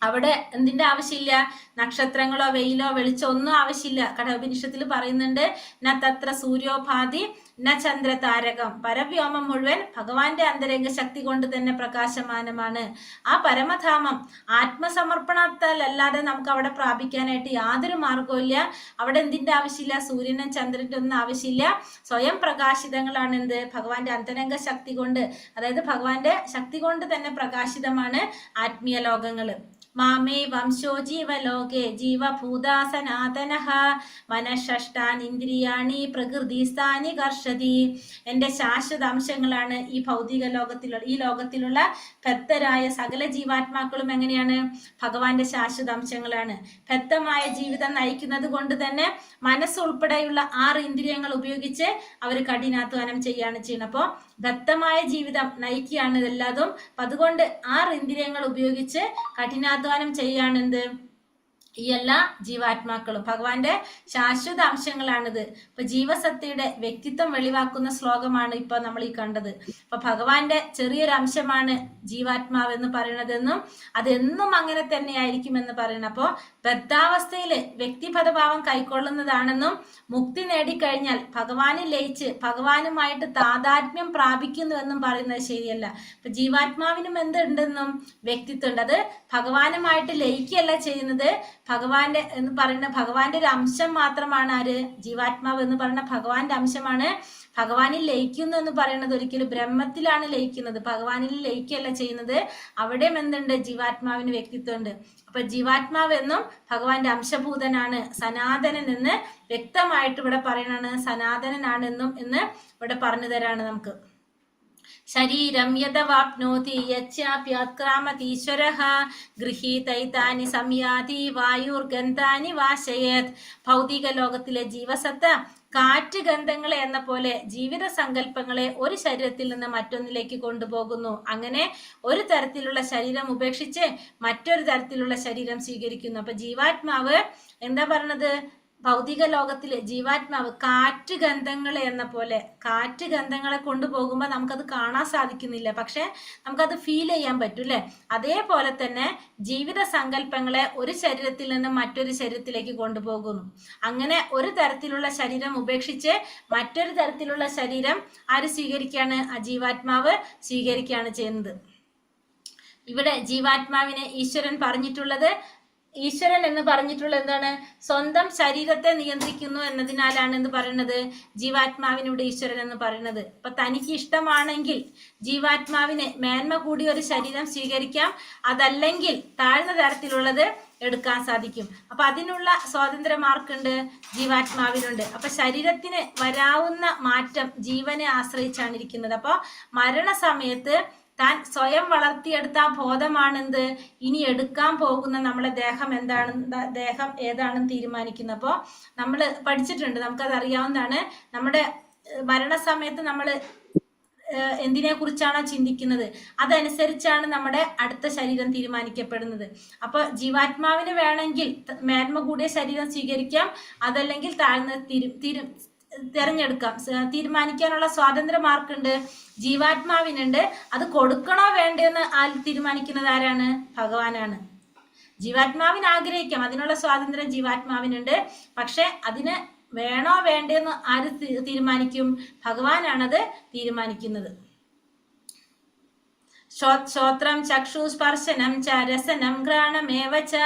Speaker 1: അവിടെ എന്തിന്റെ ആവശ്യമില്ല? നക്ഷത്രങ്ങളോ വെയിലോ വെളിച്ചോ ഒന്നും ആവശ്യമില്ല. കഠോപനിഷത്തിൽ പറയുന്നുണ്ട്, ന തത്ര സൂര്യോപാധി ന ചന്ദ്ര താരകം. പരവ്യോമം മുഴുവൻ ഭഗവാന്റെ അന്തരംഗ ശക്തി കൊണ്ട് തന്നെ പ്രകാശമാനമാണ്. ആ പരമധാമം ആത്മസമർപ്പണത്താൽ അല്ലാതെ നമുക്ക് അവിടെ പ്രാപിക്കാനായിട്ട് യാതൊരു മാർഗവും ഇല്ല. അവിടെ എന്തിന്റെ ആവശ്യമില്ല? സൂര്യനും ചന്ദ്രന്റെ ഒന്നും ആവശ്യമില്ല. സ്വയം പ്രകാശിതങ്ങളാണ് എന്ത്? ഭഗവാന്റെ അന്തരംഗ ശക്തി കൊണ്ട്, അതായത് ഭഗവാന്റെ ശക്തി കൊണ്ട് തന്നെ പ്രകാശിതമാണ് ആത്മീയ ലോകങ്ങള്. മാമേ വംശോ ജീവലോകേ ജീവഭൂതാ സനാതനഃ മനഃഷ്ടാൻ ഇന്ദ്രിയാണി പ്രകൃതിസ്ഥാനി കർഷതി. എൻ്റെ ശാശ്വത അംശങ്ങളാണ് ഈ ഭൗതിക ഈ ലോകത്തിലുള്ള ബദ്ധരായ സകല ജീവാത്മാക്കളും എങ്ങനെയാണ്? ഭഗവാന്റെ ശാശ്വത അംശങ്ങളാണ്. ബദ്ധമായ ജീവിതം നയിക്കുന്നത് കൊണ്ട് തന്നെ മനസ്സുൾപ്പെടെയുള്ള 6 ഇന്ദ്രിയങ്ങൾ ഉപയോഗിച്ച് അവർ കഠിനാധ്വാനം ചെയ്യാണ് ചെയ്യുന്നത്. അപ്പോൾ ബദ്ധമായ ജീവിതം നയിക്കുകയാണ് ഇതെല്ലാതും. അപ്പൊ അതുകൊണ്ട് 6 ഇന്ദ്രിയങ്ങൾ ഉപയോഗിച്ച് കഠിനാധ്വാനം ചെയ്യാണെന്ത് ഈ എല്ലാ ജീവാത്മാക്കളും. ഭഗവാന്റെ ശാശ്വത അംശങ്ങളാണിത്. ഇപ്പൊ ജീവസത്തയുടെ വ്യക്തിത്വം വെളിവാക്കുന്ന ശ്ലോകമാണ് ഇപ്പൊ നമ്മൾ ഈ കണ്ടത്. അപ്പൊ ഭഗവാന്റെ ചെറിയൊരു അംശമാണ് ജീവാത്മാവ് എന്ന് പറയുന്നതെന്നും അതെന്നും അങ്ങനെ തന്നെ ആയിരിക്കുമെന്ന് പറയുന്നത്. അപ്പോ ബദ്ധാവസ്ഥയില് വ്യക്തിപദഭാവം കൈക്കൊള്ളുന്നതാണെന്നും മുക്തി നേടിക്കഴിഞ്ഞാൽ ഭഗവാനിൽ ലയിച്ച് ഭഗവാനുമായിട്ട് താതാത്മ്യം പ്രാപിക്കുന്നുവെന്നും പറയുന്നത് ശരിയല്ല. ഇപ്പൊ ജീവാത്മാവിനും എന്തുണ്ടെന്നും വ്യക്തിത്വം ഉണ്ട്. അത് ഭഗവാനുമായിട്ട് ലയിക്കുകയല്ല ചെയ്യുന്നത്. ഭഗവാന്റെ എന്ന് പറയുന്ന ഭഗവാന്റെ ഒരു അംശം മാത്രമാണ് ആര്? ജീവാത്മാവ് എന്ന് പറയുന്ന ഭഗവാന്റെ അംശമാണ്. ഭഗവാനിൽ ലയിക്കുന്നു എന്ന് പറയുന്നത് ഒരിക്കലും ബ്രഹ്മത്തിലാണ് ലയിക്കുന്നത്, ഭഗവാനിൽ ലയിക്കുകയല്ല ചെയ്യുന്നത്. അവിടെയും എന്തുണ്ട്? ജീവാത്മാവിന് വ്യക്തിത്വം ഉണ്ട്. അപ്പൊ ജീവാത്മാവ് എന്നും ഭഗവാന്റെ അംശഭൂതനാണ്, സനാതനൻ എന്ന് വ്യക്തമായിട്ട് ഇവിടെ പറയണാണ്. സനാതനനാണെന്നും എന്ന് ഇവിടെ പറഞ്ഞു തരാണ് നമുക്ക്. ശരീരം യഥവാപ്നോതി യച്ഛാപ്യാത്ക്രാമതീശ്വരഃ ഗൃഹീതൈതാനി സംയാതി വായുർഗന്ധാനി വാശയത്. ഭൗതിക ലോകത്തിലെ ജീവസത്ത കാറ്റ് ഗന്ധങ്ങളെ എന്ന പോലെ ജീവിത സങ്കല്പങ്ങളെ ഒരു ശരീരത്തിൽ നിന്ന് മറ്റൊന്നിലേക്ക് കൊണ്ടുപോകുന്നു. അങ്ങനെ ഒരു തരത്തിലുള്ള ശരീരം ഉപേക്ഷിച്ച് മറ്റൊരു തരത്തിലുള്ള ശരീരം സ്വീകരിക്കുന്നു. അപ്പൊ ജീവാത്മാവ് എന്താ പറഞ്ഞത്? ഭൗതിക ലോകത്തിലെ ജീവാത്മാവ് കാറ്റ് ഗന്ധങ്ങളെ എന്ന പോലെ, കാറ്റ് ഗന്ധങ്ങളെ കൊണ്ടുപോകുമ്പോൾ നമുക്കത് കാണാൻ സാധിക്കുന്നില്ല, പക്ഷെ നമുക്കത് ഫീൽ ചെയ്യാൻ പറ്റും അല്ലെ? അതേപോലെ തന്നെ ജീവിത സങ്കല്പങ്ങളെ ഒരു ശരീരത്തിൽ നിന്ന് മറ്റൊരു ശരീരത്തിലേക്ക് കൊണ്ടുപോകുന്നു. അങ്ങനെ ഒരു തരത്തിലുള്ള ശരീരം ഉപേക്ഷിച്ച് മറ്റൊരു തരത്തിലുള്ള ശരീരം ആര് സ്വീകരിക്കുകയാണ്? ആ ജീവാത്മാവ് സ്വീകരിക്കുകയാണ് ചെയ്യുന്നത്. ഇവിടെ ജീവാത്മാവിനെ ഈശ്വരൻ പറഞ്ഞിട്ടുള്ളത്, ഈശ്വരൻ എന്ന് പറഞ്ഞിട്ടുള്ളത് എന്താണ്? സ്വന്തം ശരീരത്തെ നിയന്ത്രിക്കുന്നു എന്നതിനാലാണ് എന്ന് പറയുന്നത് ജീവാത്മാവിനൂടെ ഈശ്വരൻ എന്ന് പറയുന്നത്. അപ്പൊ തനിക്ക് ഇഷ്ടമാണെങ്കിൽ ജീവാത്മാവിന് മേന്മ കൂടിയ ഒരു ശരീരം സ്വീകരിക്കാം, അതല്ലെങ്കിൽ താഴ്ന്ന തരത്തിലുള്ളത് എടുക്കാൻ സാധിക്കും. അപ്പൊ അതിനുള്ള സ്വാതന്ത്ര്യം ആർക്കുണ്ട്? ജീവാത്മാവിനുണ്ട്. അപ്പൊ ശരീരത്തിന് വരാവുന്ന മാറ്റം ജീവനെ ആശ്രയിച്ചാണ് ഇരിക്കുന്നത്. അപ്പൊ മരണസമയത്ത് താൻ സ്വയം വളർത്തിയെടുത്ത ബോധമാണെന്ത് ഇനി എടുക്കാൻ പോകുന്ന നമ്മളെ ദേഹം ദേഹം ഏതാണെന്ന് തീരുമാനിക്കുന്നത്. അപ്പോൾ നമ്മൾ പഠിച്ചിട്ടുണ്ട്, നമുക്കത് അറിയാവുന്നതാണ്. നമ്മുടെ മരണസമയത്ത് നമ്മൾ എന്തിനെ കുറിച്ചാണോ ചിന്തിക്കുന്നത് അതനുസരിച്ചാണ് നമ്മുടെ അടുത്ത ശരീരം തീരുമാനിക്കപ്പെടുന്നത്. അപ്പൊ ജീവാത്മാവിന് വേണമെങ്കിൽ മേന്മ കൂടിയ ശരീരം സ്വീകരിക്കാം, അതല്ലെങ്കിൽ താഴ്ന്ന തിരഞ്ഞെടുക്കാം. തീരുമാനിക്കാനുള്ള സ്വാതന്ത്ര്യം ആർക്കുണ്ട്? ജീവാത്മാവിനുണ്ട്. അത് കൊടുക്കണോ വേണ്ടെന്ന് തീരുമാനിക്കുന്നത് ആരാണ്? ഭഗവാനാണ്. ജീവാത്മാവിന് ആഗ്രഹിക്കാം, അതിനുള്ള സ്വാതന്ത്ര്യം ജീവാത്മാവിനുണ്ട്. പക്ഷെ അതിന് വേണോ വേണ്ടെന്ന് ആര് തീരുമാനിക്കും? ഭഗവാനാണത് തീരുമാനിക്കുന്നത്. ശ്രോത്രം ചക്ഷു സ്പർശനം ച രസനം ഘ്രാണമേവ ച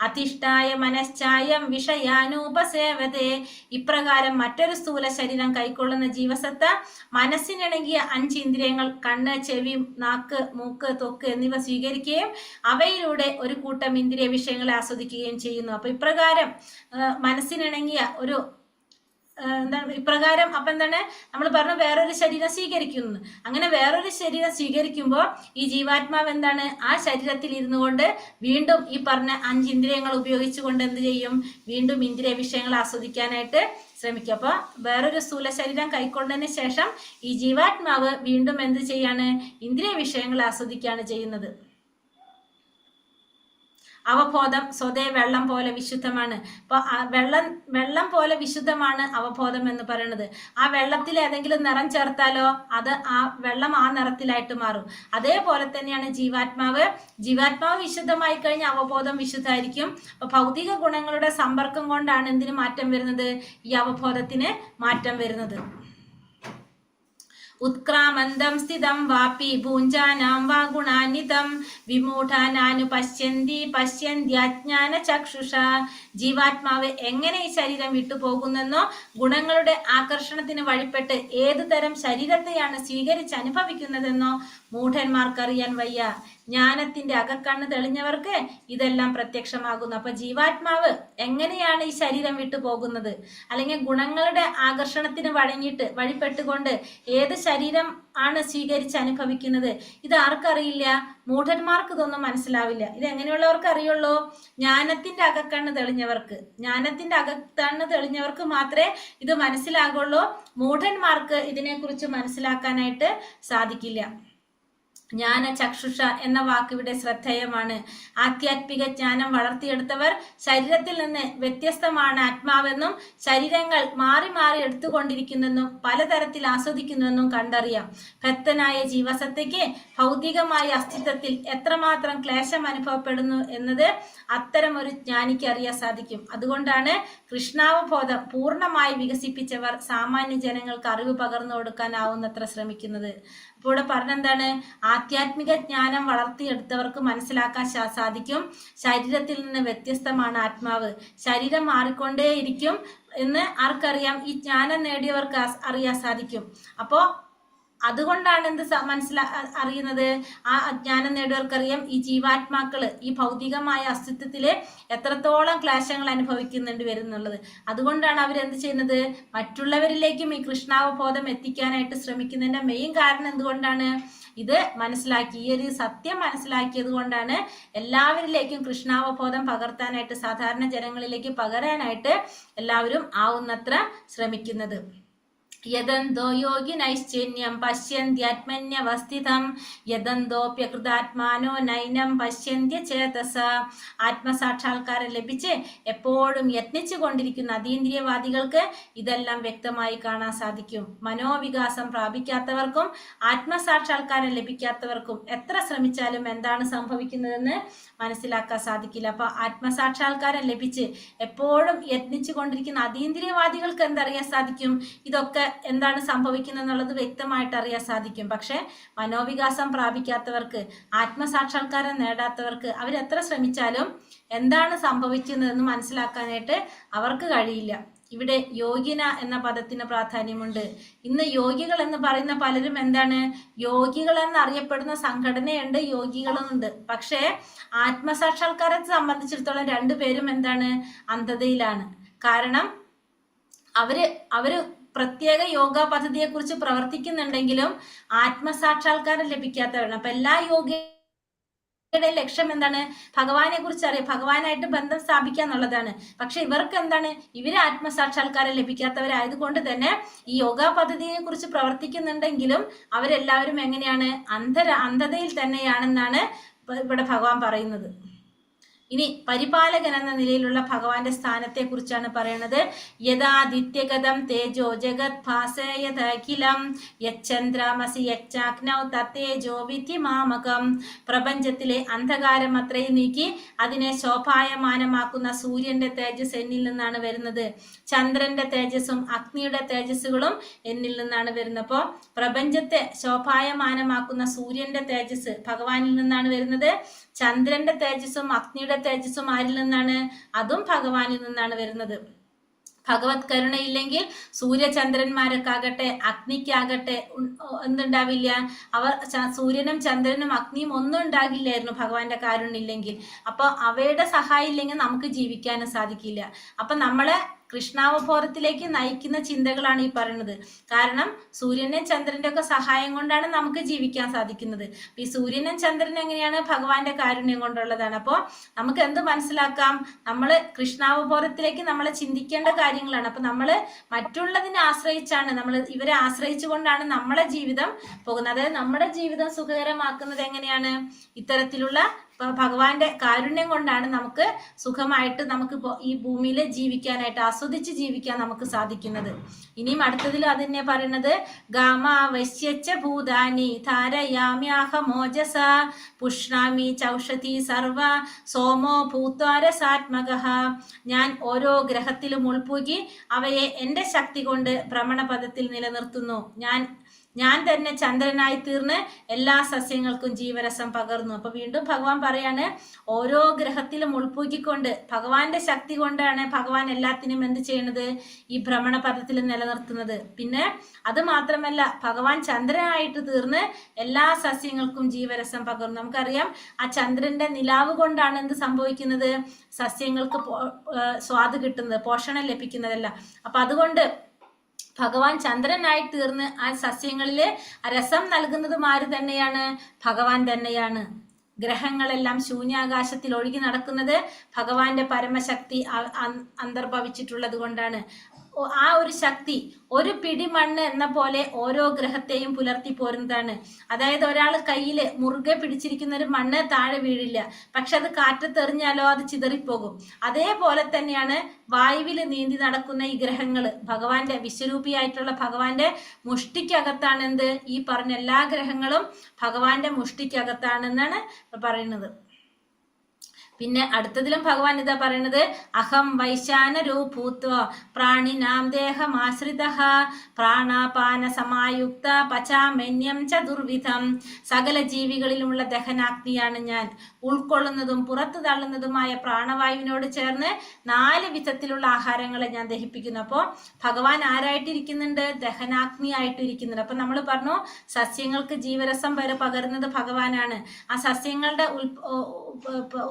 Speaker 1: അധിഷ്ഠായ മനശ്ചായം വിഷയാനുപസേവതേ. ഇപ്രകാരം മറ്റൊരു സ്ഥൂല ശരീരം കൈക്കൊള്ളുന്ന ജീവസത്ത മനസ്സിനിണങ്ങിയ 5 ഇന്ദ്രിയങ്ങൾ കണ്ണ്, ചെവി, നാക്ക്, മൂക്ക്, ത്വക്ക് എന്നിവ സ്വീകരിക്കുകയും അവയിലൂടെ ഒരു കൂട്ടം ഇന്ദ്രിയ വിഷയങ്ങളെ ആസ്വദിക്കുകയും ചെയ്യുന്നു. അപ്പൊ ഇപ്രകാരം മനസ്സിനിണങ്ങിയ ഒരു ഇപ്രകാരം അപ്പൊ എന്താണ് നമ്മൾ പറഞ്ഞു? വേറൊരു ശരീരം സ്വീകരിക്കുന്നു. അങ്ങനെ വേറൊരു ശരീരം സ്വീകരിക്കുമ്പോൾ ഈ ജീവാത്മാവ് എന്താണ്? ആ ശരീരത്തിൽ ഇരുന്നു കൊണ്ട് വീണ്ടും ഈ പറഞ്ഞ 5 ഇന്ദ്രിയങ്ങൾ ഉപയോഗിച്ചുകൊണ്ട് എന്ത് ചെയ്യും? വീണ്ടും ഇന്ദ്രിയ വിഷയങ്ങൾ ആസ്വദിക്കാനായിട്ട് ശ്രമിക്കും. അപ്പൊ വേറൊരു സ്ഥൂല ശരീരം കൈക്കൊണ്ടതിന് ശേഷം ഈ ജീവാത്മാവ് വീണ്ടും എന്ത് ചെയ്യാണ്? ഇന്ദ്രിയ വിഷയങ്ങൾ ആസ്വദിക്കുകയാണ് ചെയ്യുന്നത്. അവബോധം സ്വതേ വെള്ളം പോലെ വിശുദ്ധമാണ്. അപ്പൊ വെള്ളം പോലെ വിശുദ്ധമാണ് അവബോധം എന്ന് പറയുന്നത്. ആ വെള്ളത്തിൽ ഏതെങ്കിലും നിറം ചേർത്താലോ അത് ആ വെള്ളം ആ നിറത്തിലായിട്ട് മാറും. അതേപോലെ തന്നെയാണ് ജീവാത്മാവ് വിശുദ്ധമായി കഴിഞ്ഞാൽ അവബോധം വിശുദ്ധമായിരിക്കും. അപ്പൊ ഭൗതിക ഗുണങ്ങളുടെ സമ്പർക്കം കൊണ്ടാണ് എന്തിന് മാറ്റം വരുന്നത്? ഈ അവബോധത്തിന് മാറ്റം വരുന്നത്. ഉത്ക്രാമന്തം സ്ഥിതം വാപി ഭൂഞ്ചാനാം വാ ഗുണാനിതം വിമൂഢാനാനു പശ്യന്ത്യാജ്ഞാന ചക്ഷുഷ. ജീവാത്മാവ് എങ്ങനെ ഈ ശരീരം വിട്ടുപോകുന്നെന്നോ ഗുണങ്ങളുടെ ആകർഷണത്തിന് വഴിപ്പെട്ട് ഏതു തരം ശരീരത്തെയാണ് സ്വീകരിച്ച് അനുഭവിക്കുന്നതെന്നോ മൂഢന്മാർക്കറിയാൻ വയ്യ. ജ്ഞാനത്തിന്റെ അകക്കണ്ണ് തെളിഞ്ഞവർക്ക് ഇതെല്ലാം പ്രത്യക്ഷമാകുന്നു. അപ്പൊ ജീവാത്മാവ് എങ്ങനെയാണ് ഈ ശരീരം വിട്ടു പോകുന്നത്, അല്ലെങ്കിൽ ഗുണങ്ങളുടെ ആകർഷണത്തിന് വഴിപ്പെട്ടുകൊണ്ട് ഏത് ശരീരം ആണ് സ്വീകരിച്ച് അനുഭവിക്കുന്നത്, ഇത് ആർക്കറിയില്ല? മൂഢന്മാർക്ക് ഇതൊന്നും മനസ്സിലാവില്ല. ഇത് എങ്ങനെയുള്ളവർക്ക് അറിയുള്ളൂ? ജ്ഞാനത്തിന്റെ അകക്കണ്ണ് തെളിഞ്ഞവർ. തെളിഞ്ഞവർക്ക്, ജ്ഞാനത്തിന്റെ അകത്തണ്ണ് തെളിഞ്ഞവർക്ക് മാത്രമേ ഇത് മനസ്സിലാകുള്ളൂ. മൂഢന്മാർക്ക് ഇതിനെക്കുറിച്ച് മനസ്സിലാക്കാനായിട്ട് സാധിക്കില്ല. ജ്ഞാന ചക്ഷുഷ എന്ന വാക്ക് ഇവിടെ ശ്രദ്ധേയമാണ്. ആധ്യാത്മിക ജ്ഞാനം വളർത്തിയെടുത്തവർ ശരീരത്തിൽ നിന്ന് വ്യത്യസ്തമാണ് ആത്മാവെന്നും ശരീരങ്ങൾ മാറി മാറി എടുത്തുകൊണ്ടിരിക്കുന്നെന്നും പലതരത്തിൽ ആസ്വദിക്കുന്നുവെന്നും കണ്ടറിയാം. ഭക്തനായ ജീവസത്തയ്ക്ക് ഭൗതികമായ അസ്തിത്വത്തിൽ എത്രമാത്രം ക്ലേശം അനുഭവപ്പെടുന്നു എന്നത് അത്തരം ഒരു ജ്ഞാനിക്ക് അറിയാൻ സാധിക്കും. അതുകൊണ്ടാണ് കൃഷ്ണാവബോധം പൂർണ്ണമായി വികസിപ്പിച്ചവർ സാമാന്യ ജനങ്ങൾക്ക് അറിവ് പകർന്നു കൊടുക്കാനാവുന്നത്ര ശ്രമിക്കുന്നത്. അപ്പോൾ ഇവിടെ പറഞ്ഞെന്താണ്? ആധ്യാത്മിക ജ്ഞാനം വളർത്തിയെടുത്തവർക്ക് മനസ്സിലാക്കാൻ സാധിക്കും ശരീരത്തിൽ നിന്ന് വ്യത്യസ്തമാണ് ആത്മാവ്, ശരീരം മാറിക്കൊണ്ടേയിരിക്കും എന്ന് ആർക്കറിയാം? ഈ ജ്ഞാനം നേടിയവർക്ക് അറിയാൻ സാധിക്കും. അപ്പോ അതുകൊണ്ടാണ് എന്ത് അറിയുന്നത്? ആ ജ്ഞാനം നേടിയവർക്കറിയാം ഈ ജീവാത്മാക്കള് ഈ ഭൗതികമായ അസ്തിത്വത്തില് എത്രത്തോളം ക്ലേശങ്ങൾ അനുഭവിക്കുന്നുണ്ട് വരുന്നുള്ളത്. അതുകൊണ്ടാണ് അവരെന്ത് ചെയ്യുന്നത്? മറ്റുള്ളവരിലേക്കും ഈ കൃഷ്ണാവബോധം എത്തിക്കാനായിട്ട് ശ്രമിക്കുന്നതിന്റെ മെയിൻ കാരണം എന്തുകൊണ്ടാണ്? ഇത് മനസ്സിലാക്കി, ഈ ഒരു സത്യം മനസ്സിലാക്കിയത് കൊണ്ടാണ് എല്ലാവരിലേക്കും കൃഷ്ണാവബോധം പകർത്താനായിട്ട്, സാധാരണ ജനങ്ങളിലേക്ക് പകരാനായിട്ട് എല്ലാവരും ആവുന്നത്ര ശ്രമിക്കുന്നത്. യദന്തോ യോഗിനൈശ്ചന്യം പശ്യന്ത്യാത്മന്യവസ്ഥിതം യദന്തോപ്യകൃതാത്മാനോ നൈനം പശ്യന്ത്യ ചേതസ. ആത്മസാക്ഷാത്കാരം ലഭിച്ച് എപ്പോഴും യത്നിച്ചു കൊണ്ടിരിക്കുന്ന അതീന്ദ്രിയവാദികൾക്ക് ഇതെല്ലാം വ്യക്തമായി കാണാൻ സാധിക്കും. മനോവികാസം പ്രാപിക്കാത്തവർക്കും ആത്മസാക്ഷാത്കാരം ലഭിക്കാത്തവർക്കും എത്ര ശ്രമിച്ചാലും എന്താണ് സംഭവിക്കുന്നതെന്ന് മനസ്സിലാക്കാൻ സാധിക്കില്ല. അപ്പൊ ആത്മസാക്ഷാത്കാരം ലഭിച്ച് എപ്പോഴും യത്നിച്ചു കൊണ്ടിരിക്കുന്ന അതീന്ദ്രിയവാദികൾക്ക് എന്തറിയാൻ സാധിക്കും? ഇതൊക്കെ എന്താണ് സംഭവിക്കുന്നത് എന്നുള്ളത് വ്യക്തമായിട്ട് അറിയാൻ സാധിക്കും. പക്ഷെ മനോവികാസം പ്രാപിക്കാത്തവർക്ക്, ആത്മസാക്ഷാത്കാരം നേടാത്തവർക്ക് അവരെത്ര ശ്രമിച്ചാലും എന്താണ് സംഭവിക്കുന്നതെന്ന് മനസ്സിലാക്കാനായിട്ട് അവർക്ക് കഴിയില്ല. ഇവിടെ യോഗിന എന്ന പദത്തിന് പ്രാധാന്യമുണ്ട്. ഇന്ന് യോഗികൾ എന്ന് പറയുന്ന പലരും എന്താണ്? യോഗികൾ എന്നറിയപ്പെടുന്ന സംഘടനയുണ്ട്, യോഗികളുമുണ്ട്. പക്ഷേ ആത്മസാക്ഷാത്കാരത്തെ സംബന്ധിച്ചിടത്തോളം രണ്ടുപേരും എന്താണ്? അന്ധതയിലാണ്. കാരണം അവര് പ്രത്യേക യോഗ പദ്ധതിയെ കുറിച്ച് പ്രവർത്തിക്കുന്നുണ്ടെങ്കിലും ആത്മസാക്ഷാത്കാരം ലഭിക്കാത്തവരാണ്. അപ്പൊ എല്ലാ യോഗയുടെ ലക്ഷ്യം എന്താണ്? ഭഗവാനെ കുറിച്ച് അറിയാം, ഭഗവാനായിട്ട് ബന്ധം സ്ഥാപിക്കുക എന്നുള്ളതാണ്. പക്ഷെ ഇവർക്ക് എന്താണ്? ഇവര് ആത്മസാക്ഷാത്കാരം ലഭിക്കാത്തവരായതുകൊണ്ട് തന്നെ ഈ യോഗ പദ്ധതിയെ കുറിച്ച് പ്രവർത്തിക്കുന്നുണ്ടെങ്കിലും അവരെല്ലാവരും എങ്ങനെയാണ്? അന്ധതയിൽ തന്നെയാണെന്നാണ് ഇവിടെ ഭഗവാൻ പറയുന്നത്. ഇനി പരിപാലകൻ എന്ന നിലയിലുള്ള ഭഗവാന്റെ സ്ഥാനത്തെ കുറിച്ചാണ് പറയുന്നത്. യഥാദിത്യഗതം തേജോ ജഗത് ഭാസയതഖിലം യച്ചന്ദ്രമസി യച്ചാഗ്നൗ തത്തേജോ വിദ്യമാമകം. പ്രപഞ്ചത്തിലെ അന്ധകാരം അത്രയും നീക്കി അതിനെ ശോഭായമാനമാക്കുന്ന സൂര്യന്റെ തേജസ് എന്നിൽ നിന്നാണ് വരുന്നത്. ചന്ദ്രന്റെ തേജസ്സും അഗ്നിയുടെ തേജസ്സുകളും എന്നിൽ നിന്നാണ് വരുന്നത്. അപ്പോൾ പ്രപഞ്ചത്തെ ശോഭായമാനമാക്കുന്ന സൂര്യന്റെ തേജസ് ഭഗവാനിൽ നിന്നാണ് വരുന്നത്. ചന്ദ്രന്റെ തേജസ്സും അഗ്നിയുടെ തേജസ്സും ആരിൽ നിന്നാണ്? അതും ഭഗവാനിൽ നിന്നാണ് വരുന്നത്. ഭഗവത് കരുണയില്ലെങ്കിൽ സൂര്യചന്ദ്രന്മാർക്കാകട്ടെ അഗ്നിക്കാകട്ടെ എന്തുണ്ടാവില്ല? സൂര്യനും ചന്ദ്രനും അഗ്നിയും ഒന്നും ഉണ്ടാകില്ലായിരുന്നു ഭഗവാന്റെ കാരുണ്യമില്ലെങ്കിൽ. അപ്പൊ അവയുടെ സഹായം ഇല്ലെങ്കിൽ നമുക്ക് ജീവിക്കാനും സാധിക്കില്ല. അപ്പൊ നമ്മളെ കൃഷ്ണാവബോധത്തിലേക്ക് നയിക്കുന്ന ചിന്തകളാണ് ഈ പറയുന്നത്. കാരണം സൂര്യനും ചന്ദ്രന്റെ ഒക്കെ സഹായം കൊണ്ടാണ് നമുക്ക് ജീവിക്കാൻ സാധിക്കുന്നത്. ഈ സൂര്യനും ചന്ദ്രനും എങ്ങനെയാണ്? ഭഗവാന്റെ കാരുണ്യം കൊണ്ടുള്ളതാണ്. അപ്പോൾ നമുക്ക് എന്ത് മനസ്സിലാക്കാം? നമ്മള് കൃഷ്ണാവബോധത്തിലേക്ക് നമ്മളെ ചിന്തിക്കേണ്ട കാര്യങ്ങളാണ്. അപ്പൊ നമ്മള് മറ്റുള്ളതിനെ ആശ്രയിച്ചാണ്, ഇവരെ ആശ്രയിച്ചുകൊണ്ടാണ് നമ്മളെ ജീവിതം പോകുന്നത്. അതായത് നമ്മുടെ ജീവിതം സുഖകരമാക്കുന്നത് എങ്ങനെയാണ്? ഇത്തരത്തിലുള്ള ഭഗവാന്റെ കാരുണ്യം കൊണ്ടാണ് നമുക്ക് സുഖമായിട്ട് നമുക്ക് ഈ ഭൂമിയിൽ ജീവിക്കാനായിട്ട്, ആസ്വദിച്ച് ജീവിക്കാൻ നമുക്ക് സാധിക്കുന്നത്. ഇനിയും അടുത്തതിലും അത് തന്നെ പറയുന്നത്. ഗാമ വശ്യച്ച ഭൂതാനി ധാരയാമ്യാഹമോജസ പുഷ്ണാമി ചൗഷധി സർവ സോമോ ഭൂത്വാരസാത്മക. ഞാൻ ഓരോ ഗ്രഹത്തിലും ഉൾപൂകി അവയെ എൻ്റെ ശക്തി കൊണ്ട് ഭ്രമണപഥത്തിൽ നിലനിർത്തുന്നു. ഞാൻ തന്നെ ചന്ദ്രനായി തീർന്ന് എല്ലാ സസ്യങ്ങൾക്കും ജീവരസം പകർന്നു. അപ്പൊ വീണ്ടും ഭഗവാൻ പറയാണ്, ഓരോ ഗ്രഹത്തിലും ഉൾപൂക്കിക്കൊണ്ട് ഭഗവാന്റെ ശക്തി കൊണ്ടാണ് ഭഗവാൻ എല്ലാത്തിനും എന്ത് ചെയ്യണത്? ഈ ഭ്രമണപഥത്തിൽ നിലനിർത്തുന്നത്. പിന്നെ അത് മാത്രമല്ല, ഭഗവാൻ ചന്ദ്രനായിട്ട് തീർന്ന് എല്ലാ സസ്യങ്ങൾക്കും ജീവരസം പകർന്നു. നമുക്കറിയാം ആ ചന്ദ്രന്റെ നിലാവ് കൊണ്ടാണ് എന്ത് സംഭവിക്കുന്നത്? സസ്യങ്ങൾക്ക് സ്വാദ് കിട്ടുന്നത്, പോഷണം ലഭിക്കുന്നതല്ല. അപ്പൊ അതുകൊണ്ട് ഭഗവാൻ ചന്ദ്രനായി തീർന്ന് ആ സസ്യങ്ങളില് രസം നൽകുന്നതും ആര് തന്നെയാണ്? ഭഗവാൻ തന്നെയാണ്. ഗ്രഹങ്ങളെല്ലാം ശൂന്യാകാശത്തിൽ ഒഴുകി നടക്കുന്നത് ഭഗവാന്റെ പരമശക്തി അന്തർഭവിച്ചിട്ടുള്ളത് കൊണ്ടാണ്. ആ ഒരു ശക്തി ഒരു പിടി മണ്ണ് എന്ന പോലെ ഓരോ ഗ്രഹത്തെയും പുലർത്തി പോരുന്നതാണ്. അതായത് ഒരാൾ കയ്യിൽ മുറുകെ പിടിച്ചിരിക്കുന്ന ഒരു മണ്ണ് താഴെ വീഴില്ല, പക്ഷെ അത് കാറ്റത്തെറിഞ്ഞാലോ അത് ചിതറിപ്പോകും. അതേപോലെ തന്നെയാണ് വായുവിൽ നീന്തി നടക്കുന്ന ഈ ഗ്രഹങ്ങൾ ഭഗവാന്റെ വിശ്വരൂപിയായിട്ടുള്ള ഭഗവാന്റെ മുഷ്ടിക്കകത്താണ് എന്ത്, ഈ പറഞ്ഞ എല്ലാ ഗ്രഹങ്ങളും ഭഗവാന്റെ മുഷ്ടിക്കകത്താണെന്നാണ് പറയുന്നത്. പിന്നെ അടുത്തതിലും ഭഗവാൻ ഇതാ പറയുന്നത്, അഹം വൈശാനരോ ഭൂത്വ പ്രാണിനാം ദേഹമാശ്രിത പ്രാണാപാന സമായുക്ത പചാമന്യം ചതുർവിധം. സകല ജീവികളിലുമുള്ള ദഹനാഗ്നിയാണ് ഞാൻ. ഉൾക്കൊള്ളുന്നതും പുറത്തു തള്ളുന്നതുമായ പ്രാണവായുവിനോട് ചേർന്ന് 4 വിധത്തിലുള്ള ആഹാരങ്ങളെ ഞാൻ ദഹിപ്പിക്കുന്നു. അപ്പോൾ ഭഗവാൻ ആരായിട്ടിരിക്കുന്നുണ്ട്? ദഹനാഗ്നി ആയിട്ടിരിക്കുന്നുണ്ട്. അപ്പൊ നമ്മൾ പറഞ്ഞു സസ്യങ്ങൾക്ക് ജീവരസം വരെ പകരുന്നത് ഭഗവാനാണ്. ആ സസ്യങ്ങളുടെ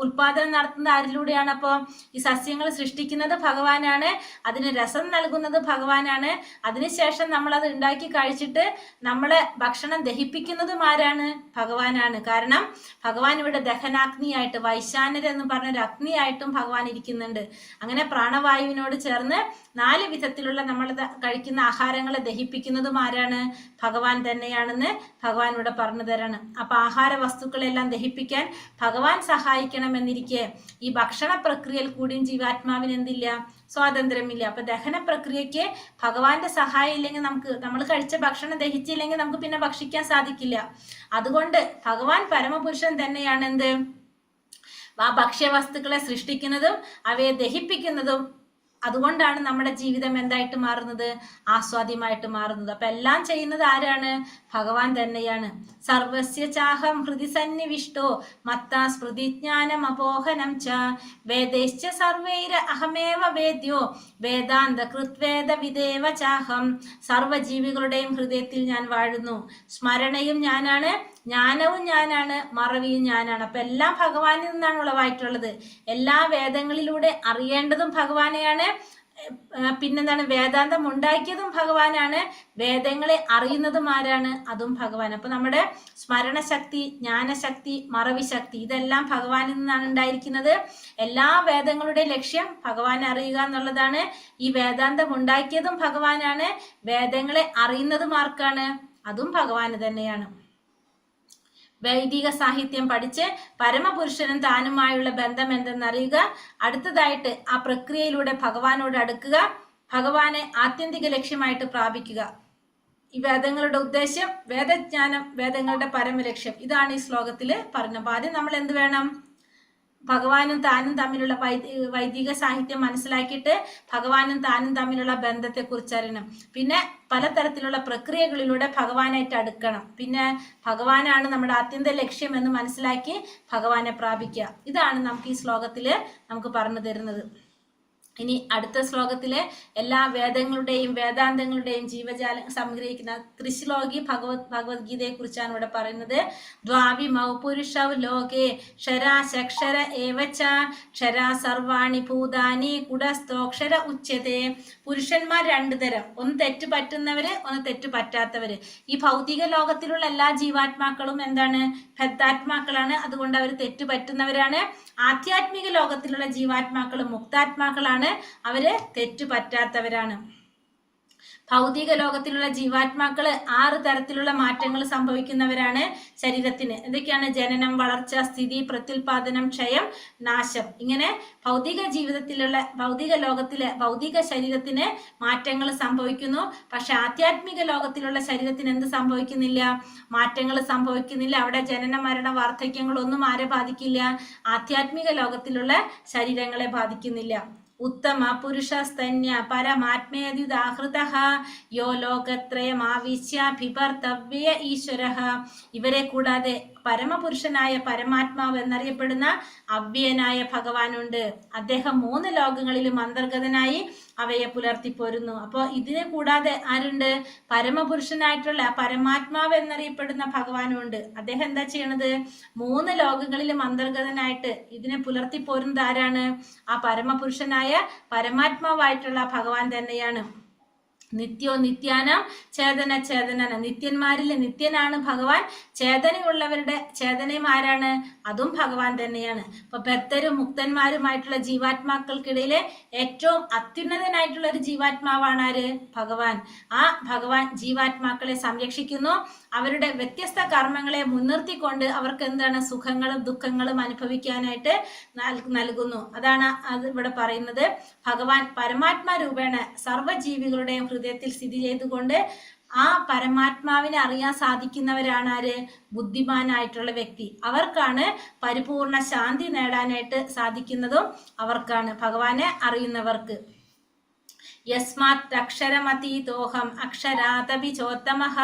Speaker 1: ഉൽപാദനം നടത്തുന്നത് ആരിലൂടെയാണ്? അപ്പോൾ ഈ സസ്യങ്ങൾ സൃഷ്ടിക്കുന്നത് ഭഗവാനാണ്, അതിന് രസം നൽകുന്നത് ഭഗവാനാണ്. അതിനുശേഷം നമ്മൾ അത് ഉണ്ടാക്കി കഴിച്ചിട്ട് നമ്മളെ ഭക്ഷണം ദഹിപ്പിക്കുന്നതും ആരാണ്? ഭഗവാനാണ്. കാരണം ഭഗവാൻ ഇവിടെ ദഹനാഗ്നിയായിട്ട്, വൈശാനര് എന്ന് പറഞ്ഞൊരു അഗ്നിയായിട്ടും ഭഗവാൻ ഇരിക്കുന്നുണ്ട്. അങ്ങനെ പ്രാണവായുവിനോട് ചേർന്ന് 4 വിധത്തിലുള്ള നമ്മൾ കഴിക്കുന്ന ആഹാരങ്ങളെ ദഹിപ്പിക്കുന്നതും ആരാണ്? ഭഗവാൻ തന്നെയാണെന്ന് ഭഗവാൻ ഇവിടെ പറഞ്ഞു തരാണ്. അപ്പൊ ആഹാര വസ്തുക്കളെല്ലാം ദഹിപ്പിക്കാൻ ഭഗവാൻ സഹായിക്കണമെന്നിരിക്കെ ഈ ഭക്ഷണ പ്രക്രിയയിൽ കൂടിയും ജീവാത്മാവിന് എന്തില്ല? സ്വാതന്ത്ര്യമില്ല. അപ്പൊ ദഹന പ്രക്രിയക്ക് ഭഗവാന്റെ സഹായം ഇല്ലെങ്കിൽ നമ്മൾ കഴിച്ച ഭക്ഷണം ദഹിച്ചില്ലെങ്കിൽ നമുക്ക് പിന്നെ ഭക്ഷിക്കാൻ സാധിക്കില്ല. അതുകൊണ്ട് ഭഗവാൻ പരമപുരുഷൻ തന്നെയാണ് എന്ത്, ആ ഭക്ഷ്യവസ്തുക്കളെ സൃഷ്ടിക്കുന്നതും അവയെ ദഹിപ്പിക്കുന്നതും. അതുകൊണ്ടാണ് നമ്മുടെ ജീവിതം എന്തായിട്ട് മാറുന്നത്? ആസ്വാദ്യമായിട്ട് മാറുന്നത്. അപ്പൊ എല്ലാം ചെയ്യുന്നത് ആരാണ്? ഭഗവാൻ തന്നെയാണ്. സർവസ്യ ചാഹം ഹൃദി സന്നിവിഷ്ടോ മത്താ സ്മൃതിജ്ഞാനം അപോഹനം ച വേദൈശ്ച സർവൈര അഹമേവ വേദ്യോ വേദാന്ത കൃത്വേദ വിദേവ ചാഹം. സർവജീവികളുടെയും ഹൃദയത്തിൽ ഞാൻ വാഴുന്നു. സ്മരണയും ഞാനാണ്, ജ്ഞാനവും ഞാനാണ്, മറവിയും ഞാനാണ്. അപ്പൊ എല്ലാം ഭഗവാനിൽ നിന്നാണ് ഉളവായിട്ടുള്ളത്. എല്ലാ വേദങ്ങളിലൂടെ അറിയേണ്ടതും ഭഗവാനെയാണ്. പിന്നെന്താണ്? വേദാന്തം ഉണ്ടാക്കിയതും ഭഗവാനാണ്. വേദങ്ങളെ അറിയുന്നതും ആരാണ്? അതും ഭഗവാൻ. അപ്പൊ നമ്മുടെ സ്മരണശക്തി, ജ്ഞാനശക്തി, മറവി ശക്തി ഇതെല്ലാം ഭഗവാനിൽ നിന്നാണ് ഉണ്ടായിരിക്കുന്നത്. എല്ലാ വേദങ്ങളുടെ ലക്ഷ്യം ഭഗവാനെ അറിയുക എന്നുള്ളതാണ്. ഈ വേദാന്തം ഉണ്ടാക്കിയതും ഭഗവാനാണ്. വേദങ്ങളെ അറിയുന്നതും ആർക്കാണ്? അതും ഭഗവാന് തന്നെയാണ്. വൈദിക സാഹിത്യം പഠിച്ച് പരമപുരുഷനും താനുമായുള്ള ബന്ധം എന്തെന്നറിയുക. അടുത്തതായിട്ട് ആ പ്രക്രിയയിലൂടെ ഭഗവാനോട് അടുക്കുക, ഭഗവാനെ ആത്യന്തിക ലക്ഷ്യമായിട്ട് പ്രാപിക്കുക. ഈ വേദങ്ങളുടെ ഉദ്ദേശം, വേദജ്ഞാനം, വേദങ്ങളുടെ പരമലക്ഷ്യം, ഇതാണ് ഈ ശ്ലോകത്തിൽ പറഞ്ഞത്. അപ്പൊ ആദ്യം നമ്മൾ എന്ത് വേണം? ഭഗവാനും താനും തമ്മിലുള്ള വൈദിക സാഹിത്യം മനസ്സിലാക്കിയിട്ട് ഭഗവാനും താനും തമ്മിലുള്ള ബന്ധത്തെ കുറിച്ച് അറിയണം. പിന്നെ പലതരത്തിലുള്ള പ്രക്രിയകളിലൂടെ ഭഗവാനായിട്ട് അടുക്കണം. പിന്നെ ഭഗവാനാണ് നമ്മുടെ ആത്യന്ത ലക്ഷ്യം എന്ന് മനസ്സിലാക്കി ഭഗവാനെ പ്രാപിക്കുക. ഇതാണ് നമുക്ക് ഈ ശ്ലോകത്തിൽ നമുക്ക് പറഞ്ഞു തരുന്നത്. ഇനി അടുത്ത ശ്ലോകത്തിലെ എല്ലാ വേദങ്ങളുടെയും വേദാന്തങ്ങളുടെയും ജീവജാലം സംഗ്രഹിക്കുന്ന ത്രിശ്ലോകി ഭഗവത്ഗീതയെ കുറിച്ചാണ് ഇവിടെ പറയുന്നത്. ദ്വാവിമൗ പുരുഷൗ ലോകേ ക്ഷരാശക്ഷര ഏവച്ച ക്ഷരാ സർവാണി ഭൂതാനി കുടസ്ഥോക്ഷര ഉച്യതേ. പുരുഷന്മാർ 2 തരം, ഒന്ന് തെറ്റു പറ്റുന്നവര്, ഒന്ന് തെറ്റു പറ്റാത്തവര്. ഈ ഭൗതിക ലോകത്തിലുള്ള എല്ലാ ജീവാത്മാക്കളും എന്താണ്? ബദ്ധാത്മാക്കളാണ്. അതുകൊണ്ട് അവർ തെറ്റു പറ്റുന്നവരാണ്. ആധ്യാത്മിക ലോകത്തിലുള്ള ജീവാത്മാക്കൾ മുക്താത്മാക്കളാണ്. അവര് തെറ്റു പറ്റാത്തവരാണ്. ഭൗതിക ലോകത്തിലുള്ള ജീവാത്മാക്കള് 6 തരത്തിലുള്ള മാറ്റങ്ങൾ സംഭവിക്കുന്നവരാണ് ശരീരത്തിന്. എന്തൊക്കെയാണ്? ജനനം, വളർച്ച, സ്ഥിതി, പ്രത്യുൽപാദനം, ക്ഷയം, നാശം. ഇങ്ങനെ ഭൗതിക ജീവിതത്തിലുള്ള ഭൗതിക ലോകത്തിലെ ഭൗതിക ശരീരത്തിന് മാറ്റങ്ങൾ സംഭവിക്കുന്നു. പക്ഷെ ആധ്യാത്മിക ലോകത്തിലുള്ള ശരീരത്തിന് എന്ത് സംഭവിക്കുന്നില്ല? മാറ്റങ്ങൾ സംഭവിക്കുന്നില്ല. അവിടെ ജനന മരണ വാർദ്ധക്യങ്ങളൊന്നും ആരെ ബാധിക്കില്ല? ആധ്യാത്മിക ലോകത്തിലുള്ള ശരീരങ്ങളെ ബാധിക്കുന്നില്ല. ഉത്തമ പുരുഷസ്തന്യ പരമാത്മേദ്യുദാഹൃതഃ യോ ലോകത്രയമാവിശ്യ ബിഭർത്തവ്യ ഈശ്വരഃ. ഇവരെ കൂടാതെ പരമപുരുഷനായ പരമാത്മാവ് എന്നറിയപ്പെടുന്ന അവ്യയനായ ഭഗവാനുണ്ട്. അദ്ദേഹം 3 ലോകങ്ങളിലും അന്തർഗതനായി അവയെ പുലർത്തിപ്പോരുന്നു. അപ്പോൾ ഇതിനെ കൂടാതെ ആരുണ്ട്? പരമപുരുഷനായിട്ടുള്ള പരമാത്മാവ് എന്നറിയപ്പെടുന്ന ഭഗവാനുണ്ട്. അദ്ദേഹം എന്താ ചെയ്യണത്? 3 ലോകങ്ങളിലും അന്തർഗതനായിട്ട് ഇതിനെ പുലർത്തിപ്പോരുന്നത് ആരാണ്? ആ പരമപുരുഷനായ പരമാത്മാവായിട്ടുള്ള ഭഗവാൻ തന്നെയാണ്. നിത്യോ നിത്യാനം ചേതന ചേതന, നിത്യന്മാരിൽ നിത്യനാണ് ഭഗവാൻ. ചേതനയുള്ളവരുടെ ചേതനയും ആരാണ്? അതും ഭഗവാൻ തന്നെയാണ്. അപ്പൊ ബദ്ധരും മുക്തന്മാരുമായിട്ടുള്ള ജീവാത്മാക്കൾക്കിടയിലെ ഏറ്റവും അത്യുന്നതനായിട്ടുള്ള ഒരു ജീവാത്മാവാണ് ആര്? ഭഗവാൻ. ആ ഭഗവാൻ ജീവാത്മാക്കളെ സംരക്ഷിക്കുന്നു. അവരുടെ വ്യത്യസ്ത കർമ്മങ്ങളെ മുൻനിർത്തിക്കൊണ്ട് അവർക്ക് എന്താണ്? സുഖങ്ങളും ദുഃഖങ്ങളും അനുഭവിക്കാനായിട്ട് നൽകുന്നു. അതാണ് അത് ഇവിടെ പറയുന്നത്. ഭഗവാൻ പരമാത്മാ രൂപേണ സർവ്വജീവികളുടെയും ഹൃദയത്തിൽ സ്ഥിതി ചെയ്തുകൊണ്ട് ആ പരമാത്മാവിനെ അറിയാൻ സാധിക്കുന്നവരാണ് ആര്? ബുദ്ധിമാനായിട്ടുള്ള വ്യക്തി. അവർക്കാണ് പരിപൂർണ ശാന്തി നേടാനായിട്ട് സാധിക്കുന്നതും അവർക്കാണ്, ഭഗവാനെ അറിയുന്നവർക്ക്. യസ്മാത് അക്ഷരമതീതോഹം അക്ഷരാതപി ചോത്തമഃ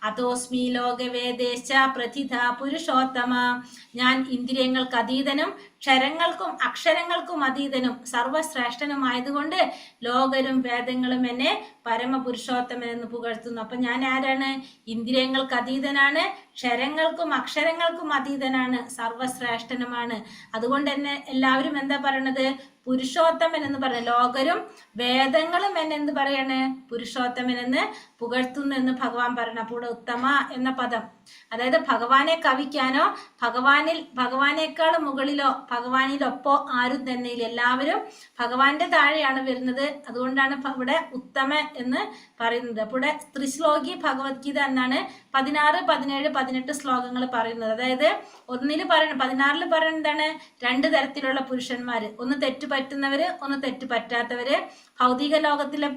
Speaker 1: അതോസ്മി ലോകവേദേശ്ച പ്രതിഥ പുരുഷോത്തമ. ഞാൻ ഇന്ദ്രിയങ്ങൾക്ക് അതീതനും ക്ഷരങ്ങൾക്കും അക്ഷരങ്ങൾക്കും അതീതനും സർവശ്രേഷ്ഠനുമായതുകൊണ്ട് ലോകരും വേദങ്ങളും എന്നെ പരമപുരുഷോത്തമൻ എന്ന് പുകഴ്ത്തുന്നു. അപ്പൊ ഞാൻ ആരാണ്? ഇന്ദ്രിയങ്ങൾക്ക് അതീതനാണ്, ക്ഷരങ്ങൾക്കും അക്ഷരങ്ങൾക്കും അതീതനാണ്, സർവശ്രേഷ്ഠനുമാണ്. അതുകൊണ്ട് തന്നെ എല്ലാവരും എന്താ പറയണത്? പുരുഷോത്തമൻ എന്ന് പറയുന്നത്. ലോകരും വേദങ്ങളും എന്നെ എന്ത് പറയാണ്? പുരുഷോത്തമൻ എന്ന് പുകഴ്ത്തുന്നു എന്ന് ഭഗവാൻ പറയണം. അപ്പോൾ ഉത്തമ എന്ന പദം, അതായത് ഭഗവാനെ കവിക്കാനോ ഭഗവാനേക്കാൾ മുകളിലോ ഭഗവാനിലൊപ്പോ ആരും തന്നെ ഇല്ല. എല്ലാവരും ഭഗവാന്റെ താഴെയാണ് വരുന്നത്. അതുകൊണ്ടാണ് ഇവിടെ ഉത്തമ എന്ന് പറയുന്നത്. അപ്പോൾ ഇവിടെ ത്രിശ്ലോകി ഭഗവത്ഗീത എന്നാണ് 16, 17, 18 ശ്ലോകങ്ങൾ പറയുന്നത്. അതായത് 16 പറയുന്നത് എന്താണ്? 2 തരത്തിലുള്ള പുരുഷന്മാര്. ഒന്ന് തെറ്റുപറ്റുന്നവര്, ഒന്ന് തെറ്റുപറ്റാത്തവര്. ഭൗതിക ലോകത്തിലെ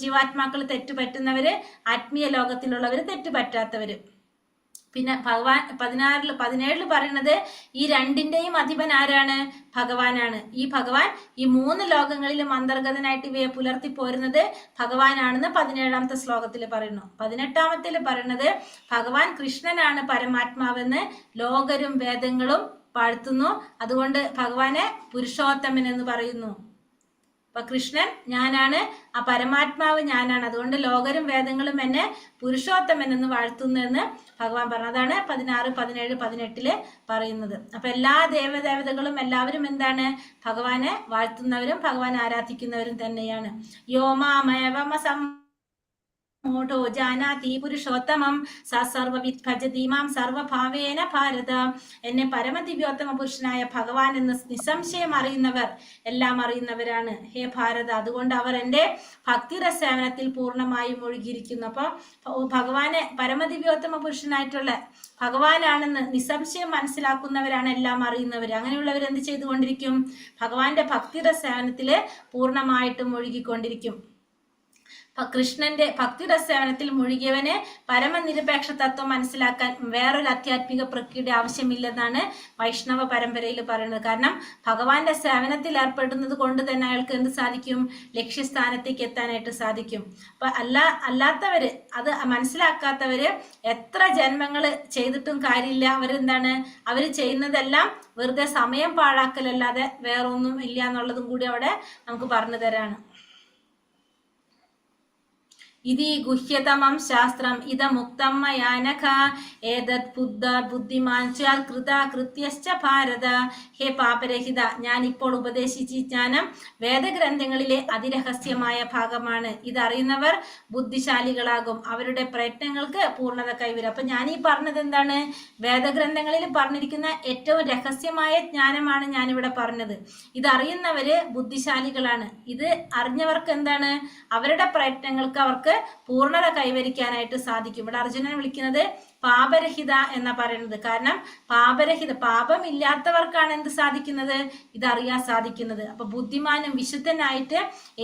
Speaker 1: ജീവാത്മാക്കൾ തെറ്റുപറ്റുന്നവര്, ആത്മീയ ലോകത്തിലുള്ളവര് തെറ്റുപറ്റാത്തവര്. പിന്നെ ഭഗവാൻ 17 പറയുന്നത് ഈ രണ്ടിന്റെയും അധിപൻ ആരാണ്? ഭഗവാനാണ്. ഈ ഭഗവാൻ ഈ 3 ലോകങ്ങളിലും അന്തർഗതനായിട്ട് ഇവയെ പുലർത്തി പോരുന്നത് ഭഗവാനാണെന്ന് 17ാമത്തെ ശ്ലോകത്തിൽ പറയുന്നു. 18ാമത്തിൽ പറയുന്നത് ഭഗവാൻ കൃഷ്ണനാണ് പരമാത്മാവെന്ന് ലോകരും വേദങ്ങളും വാഴ്ത്തുന്നു. അതുകൊണ്ട് ഭഗവാനെ പുരുഷോത്തമൻ എന്ന് പറയുന്നു. അപ്പൊ കൃഷ്ണൻ ഞാനാണ്, ആ പരമാത്മാവ് ഞാനാണ്, അതുകൊണ്ട് ലോകരും വേദങ്ങളും എന്നെ പുരുഷോത്തമൻ എന്ന് വാഴ്ത്തുന്നു എന്ന് ഭഗവാൻ പറഞ്ഞു. അതാണ് 16, 17, 18 പറയുന്നത്. അപ്പൊ എല്ലാ ദേവദേവതകളും എല്ലാവരും എന്താണ്? ഭഗവാനെ വാഴ്ത്തുന്നവരും ഭഗവാൻ ആരാധിക്കുന്നവരും തന്നെയാണ്. യോമാമേവമസം മൂഢോ ജാനാതി പുരുഷോത്തമം സ സർവവിദ് ഭജതി മാം സർവഭാവേന ഭാരത. എന്നെ പരമദിവ്യോത്തമ പുരുഷനായ ഭഗവാൻ എന്ന് നിസ്സംശയം അറിയുന്നവർ എല്ലാം അറിയുന്നവരാണ് ഹേ ഭാരത. അതുകൊണ്ട് അവർ എൻ്റെ ഭക്തിരസേവനത്തിൽ പൂർണ്ണമായും മുഴുകിയിരിക്കുന്നു. അപ്പോൾ ഭഗവാനെ പരമദിവ്യോത്തമ പുരുഷനായിട്ടുള്ള ഭഗവാനാണെന്ന് നിസ്സംശയം മനസ്സിലാക്കുന്നവരാണ് എല്ലാം അറിയുന്നവർ. അങ്ങനെയുള്ളവർ എന്ത് ചെയ്തുകൊണ്ടിരിക്കും? ഭഗവാന്റെ ഭക്തിരസേവനത്തില് പൂർണ്ണമായിട്ടും മുഴുകിക്കൊണ്ടിരിക്കും. കൃഷ്ണന്റെ ഭക്തിരസേവനത്തിൽ മുഴുകിയവന് പരമനിരപേക്ഷ തത്വം മനസ്സിലാക്കാൻ വേറൊരു ആധ്യാത്മിക പ്രക്രിയയുടെ ആവശ്യമില്ലെന്നാണ് വൈഷ്ണവ പരമ്പരയിൽ പറയുന്നത്. കാരണം ഭഗവാന്റെ സേവനത്തിൽ ഏർപ്പെടുന്നത് കൊണ്ട് തന്നെ അയാൾക്ക് എന്ത് സാധിക്കും? ലക്ഷ്യസ്ഥാനത്തേക്ക് എത്താനായിട്ട് സാധിക്കും. അപ്പൊ അല്ലാത്തവര്, അത് മനസ്സിലാക്കാത്തവര് എത്ര ജന്മങ്ങൾ ചെയ്തിട്ടും കാര്യമില്ല. അവരെന്താണ്? അവര് ചെയ്യുന്നതെല്ലാം വെറുതെ സമയം പാഴാക്കലല്ലാതെ വേറൊന്നും ഇല്ല എന്നുള്ളതും കൂടി അവിടെ നമുക്ക് പറഞ്ഞു തരാണ്. ഇതി ഗുഹ്യതമം ശാസ്ത്രം ഇതമുക്തം മയാനഘ ഏതത് ബുദ്ധിമാൻ കൃത്യശ്ച ഭാരത. ഹേ പാപരഹിത, ഞാൻ ഇപ്പോൾ ഉപദേശിച്ച ജ്ഞാനം വേദഗ്രന്ഥങ്ങളിലെ അതിരഹസ്യമായ ഭാഗമാണ്. ഇതറിയുന്നവർ ബുദ്ധിശാലികളാകും, അവരുടെ പ്രയത്നങ്ങൾക്ക് പൂർണ്ണത കൈവരും. അപ്പൊ ഞാൻ ഈ പറഞ്ഞത് എന്താണ്? വേദഗ്രന്ഥങ്ങളിൽ പറഞ്ഞിരിക്കുന്ന ഏറ്റവും രഹസ്യമായ ജ്ഞാനമാണ് ഞാനിവിടെ പറഞ്ഞത്. ഇതറിയുന്നവര് ബുദ്ധിശാലികളാണ്. ഇത് അറിഞ്ഞവർക്ക് എന്താണ്? അവരുടെ പ്രയത്നങ്ങൾക്ക് അവർക്ക് പൂർണ്ണത കൈവരിക്കാനായിട്ട് സാധിക്കും. ഇവിടെ അർജുനനെ വിളിക്കുന്നത് പാപരഹിത എന്നാ പറയുന്നത്. കാരണം പാപമില്ലാത്തവർക്കാണ് എന്ത് സാധിക്കുന്നത്? ഇതറിയാൻ സാധിക്കുന്നത്. അപ്പൊ ബുദ്ധിമാനും വിശുദ്ധനായിട്ട്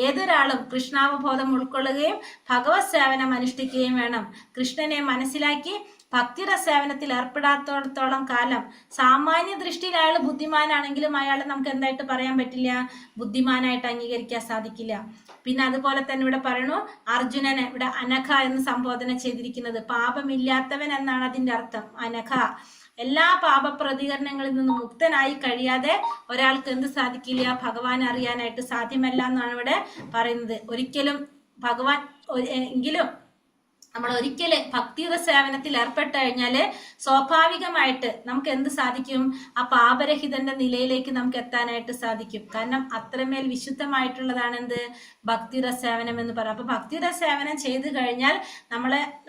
Speaker 1: ഏതൊരാളും കൃഷ്ണാവബോധം ഉൾക്കൊള്ളുകയും ഭഗവത് സേവനം അനുഷ്ഠിക്കുകയും വേണം. കൃഷ്ണനെ മനസ്സിലാക്കി ഭക്തിയുടെ സേവനത്തിൽ ഏർപ്പെടാത്തോടത്തോളം കാലം സാമാന്യ ദൃഷ്ടിയിൽ അയാൾ ബുദ്ധിമാനാണെങ്കിലും അയാളെ നമുക്ക് എന്തായിട്ട് പറയാൻ പറ്റില്ല? ബുദ്ധിമാനായിട്ട് അംഗീകരിക്കാൻ സാധിക്കില്ല. പിന്നെ അതുപോലെ തന്നെ ഇവിടെ പറയണു, അർജുനനെ ഇവിടെ അനഘ എന്ന് സംബോധന ചെയ്തിരിക്കുന്നത്. പാപമില്ലാത്തവൻ എന്നാണ് അതിന്റെ അർത്ഥം. അനഘ, എല്ലാ പാപ പ്രതികരണങ്ങളിൽ നിന്നും മുക്തനായി കഴിയാതെ ഒരാൾക്ക് എന്ത് സാധിക്കില്ല? ഭഗവാൻ അറിയാനായിട്ട് സാധ്യമല്ല എന്നാണ് ഇവിടെ പറയുന്നത്. ഒരിക്കലും ഭഗവാൻ എങ്കിലും നമ്മൾ ഒരിക്കല് ഭക്തിയുത സേവനത്തിൽ ഏർപ്പെട്ട് കഴിഞ്ഞാല് സ്വാഭാവികമായിട്ട് നമുക്ക് എന്ത് സാധിക്കും? ആ പാപരഹിതന്റെ നിലയിലേക്ക് നമുക്ക് എത്താനായിട്ട് സാധിക്കും. കാരണം അത്രമേൽ വിശുദ്ധമായിട്ടുള്ളതാണ് എന്ത്? ഭക്തിയുത സേവനം എന്ന് പറയാം. അപ്പൊ ഭക്തിയുത സേവനം ചെയ്തു കഴിഞ്ഞാൽ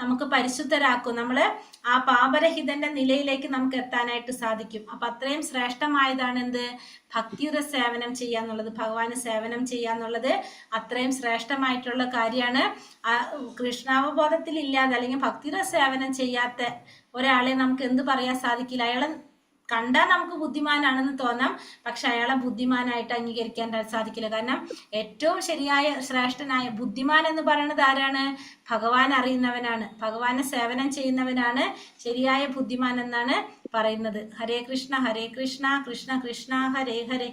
Speaker 1: നമുക്ക് പരിശുദ്ധരാക്കും. നമ്മള് ആ പാപരഹിതന്റെ നിലയിലേക്ക് നമുക്ക് എത്താനായിട്ട് സാധിക്കും. അപ്പൊ അത്രയും ശ്രേഷ്ഠമായതാണ് എന്ത്? ഭക്തിയുത സേവനം ചെയ്യാന്നുള്ളത്, ഭഗവാന് സേവനം ചെയ്യാന്നുള്ളത് അത്രയും ശ്രേഷ്ഠമായിട്ടുള്ള കാര്യമാണ്. കൃഷ്ണാവബോധത്തിൽ ഇല്ലാതെ അല്ലെങ്കിൽ ഭക്തിയുത സേവനം ചെയ്യാത്ത ഒരാളെ നമുക്ക് എന്ത് പറയാൻ സാധിക്കില്ല. അയാളെ കണ്ടാൽ നമുക്ക് ബുദ്ധിമാനാണെന്ന് തോന്നാം, പക്ഷെ അയാളെ ബുദ്ധിമാനായിട്ട് അംഗീകരിക്കാൻ സാധിക്കില്ല. കാരണം ഏറ്റവും ശരിയായ ശ്രേഷ്ഠനായ ബുദ്ധിമാൻ എന്ന് പറയുന്നത് ആരാണ്? ഭഗവാൻ അറിയുന്നവനാണ്, ഭഗവാനെ സേവനം ചെയ്യുന്നവനാണ് ശരിയായ ബുദ്ധിമാൻ എന്നാണ് പറയുന്നത്. ഹരേ കൃഷ്ണ കൃഷ്ണ കൃഷ്ണ ഹരേ ഹരേ.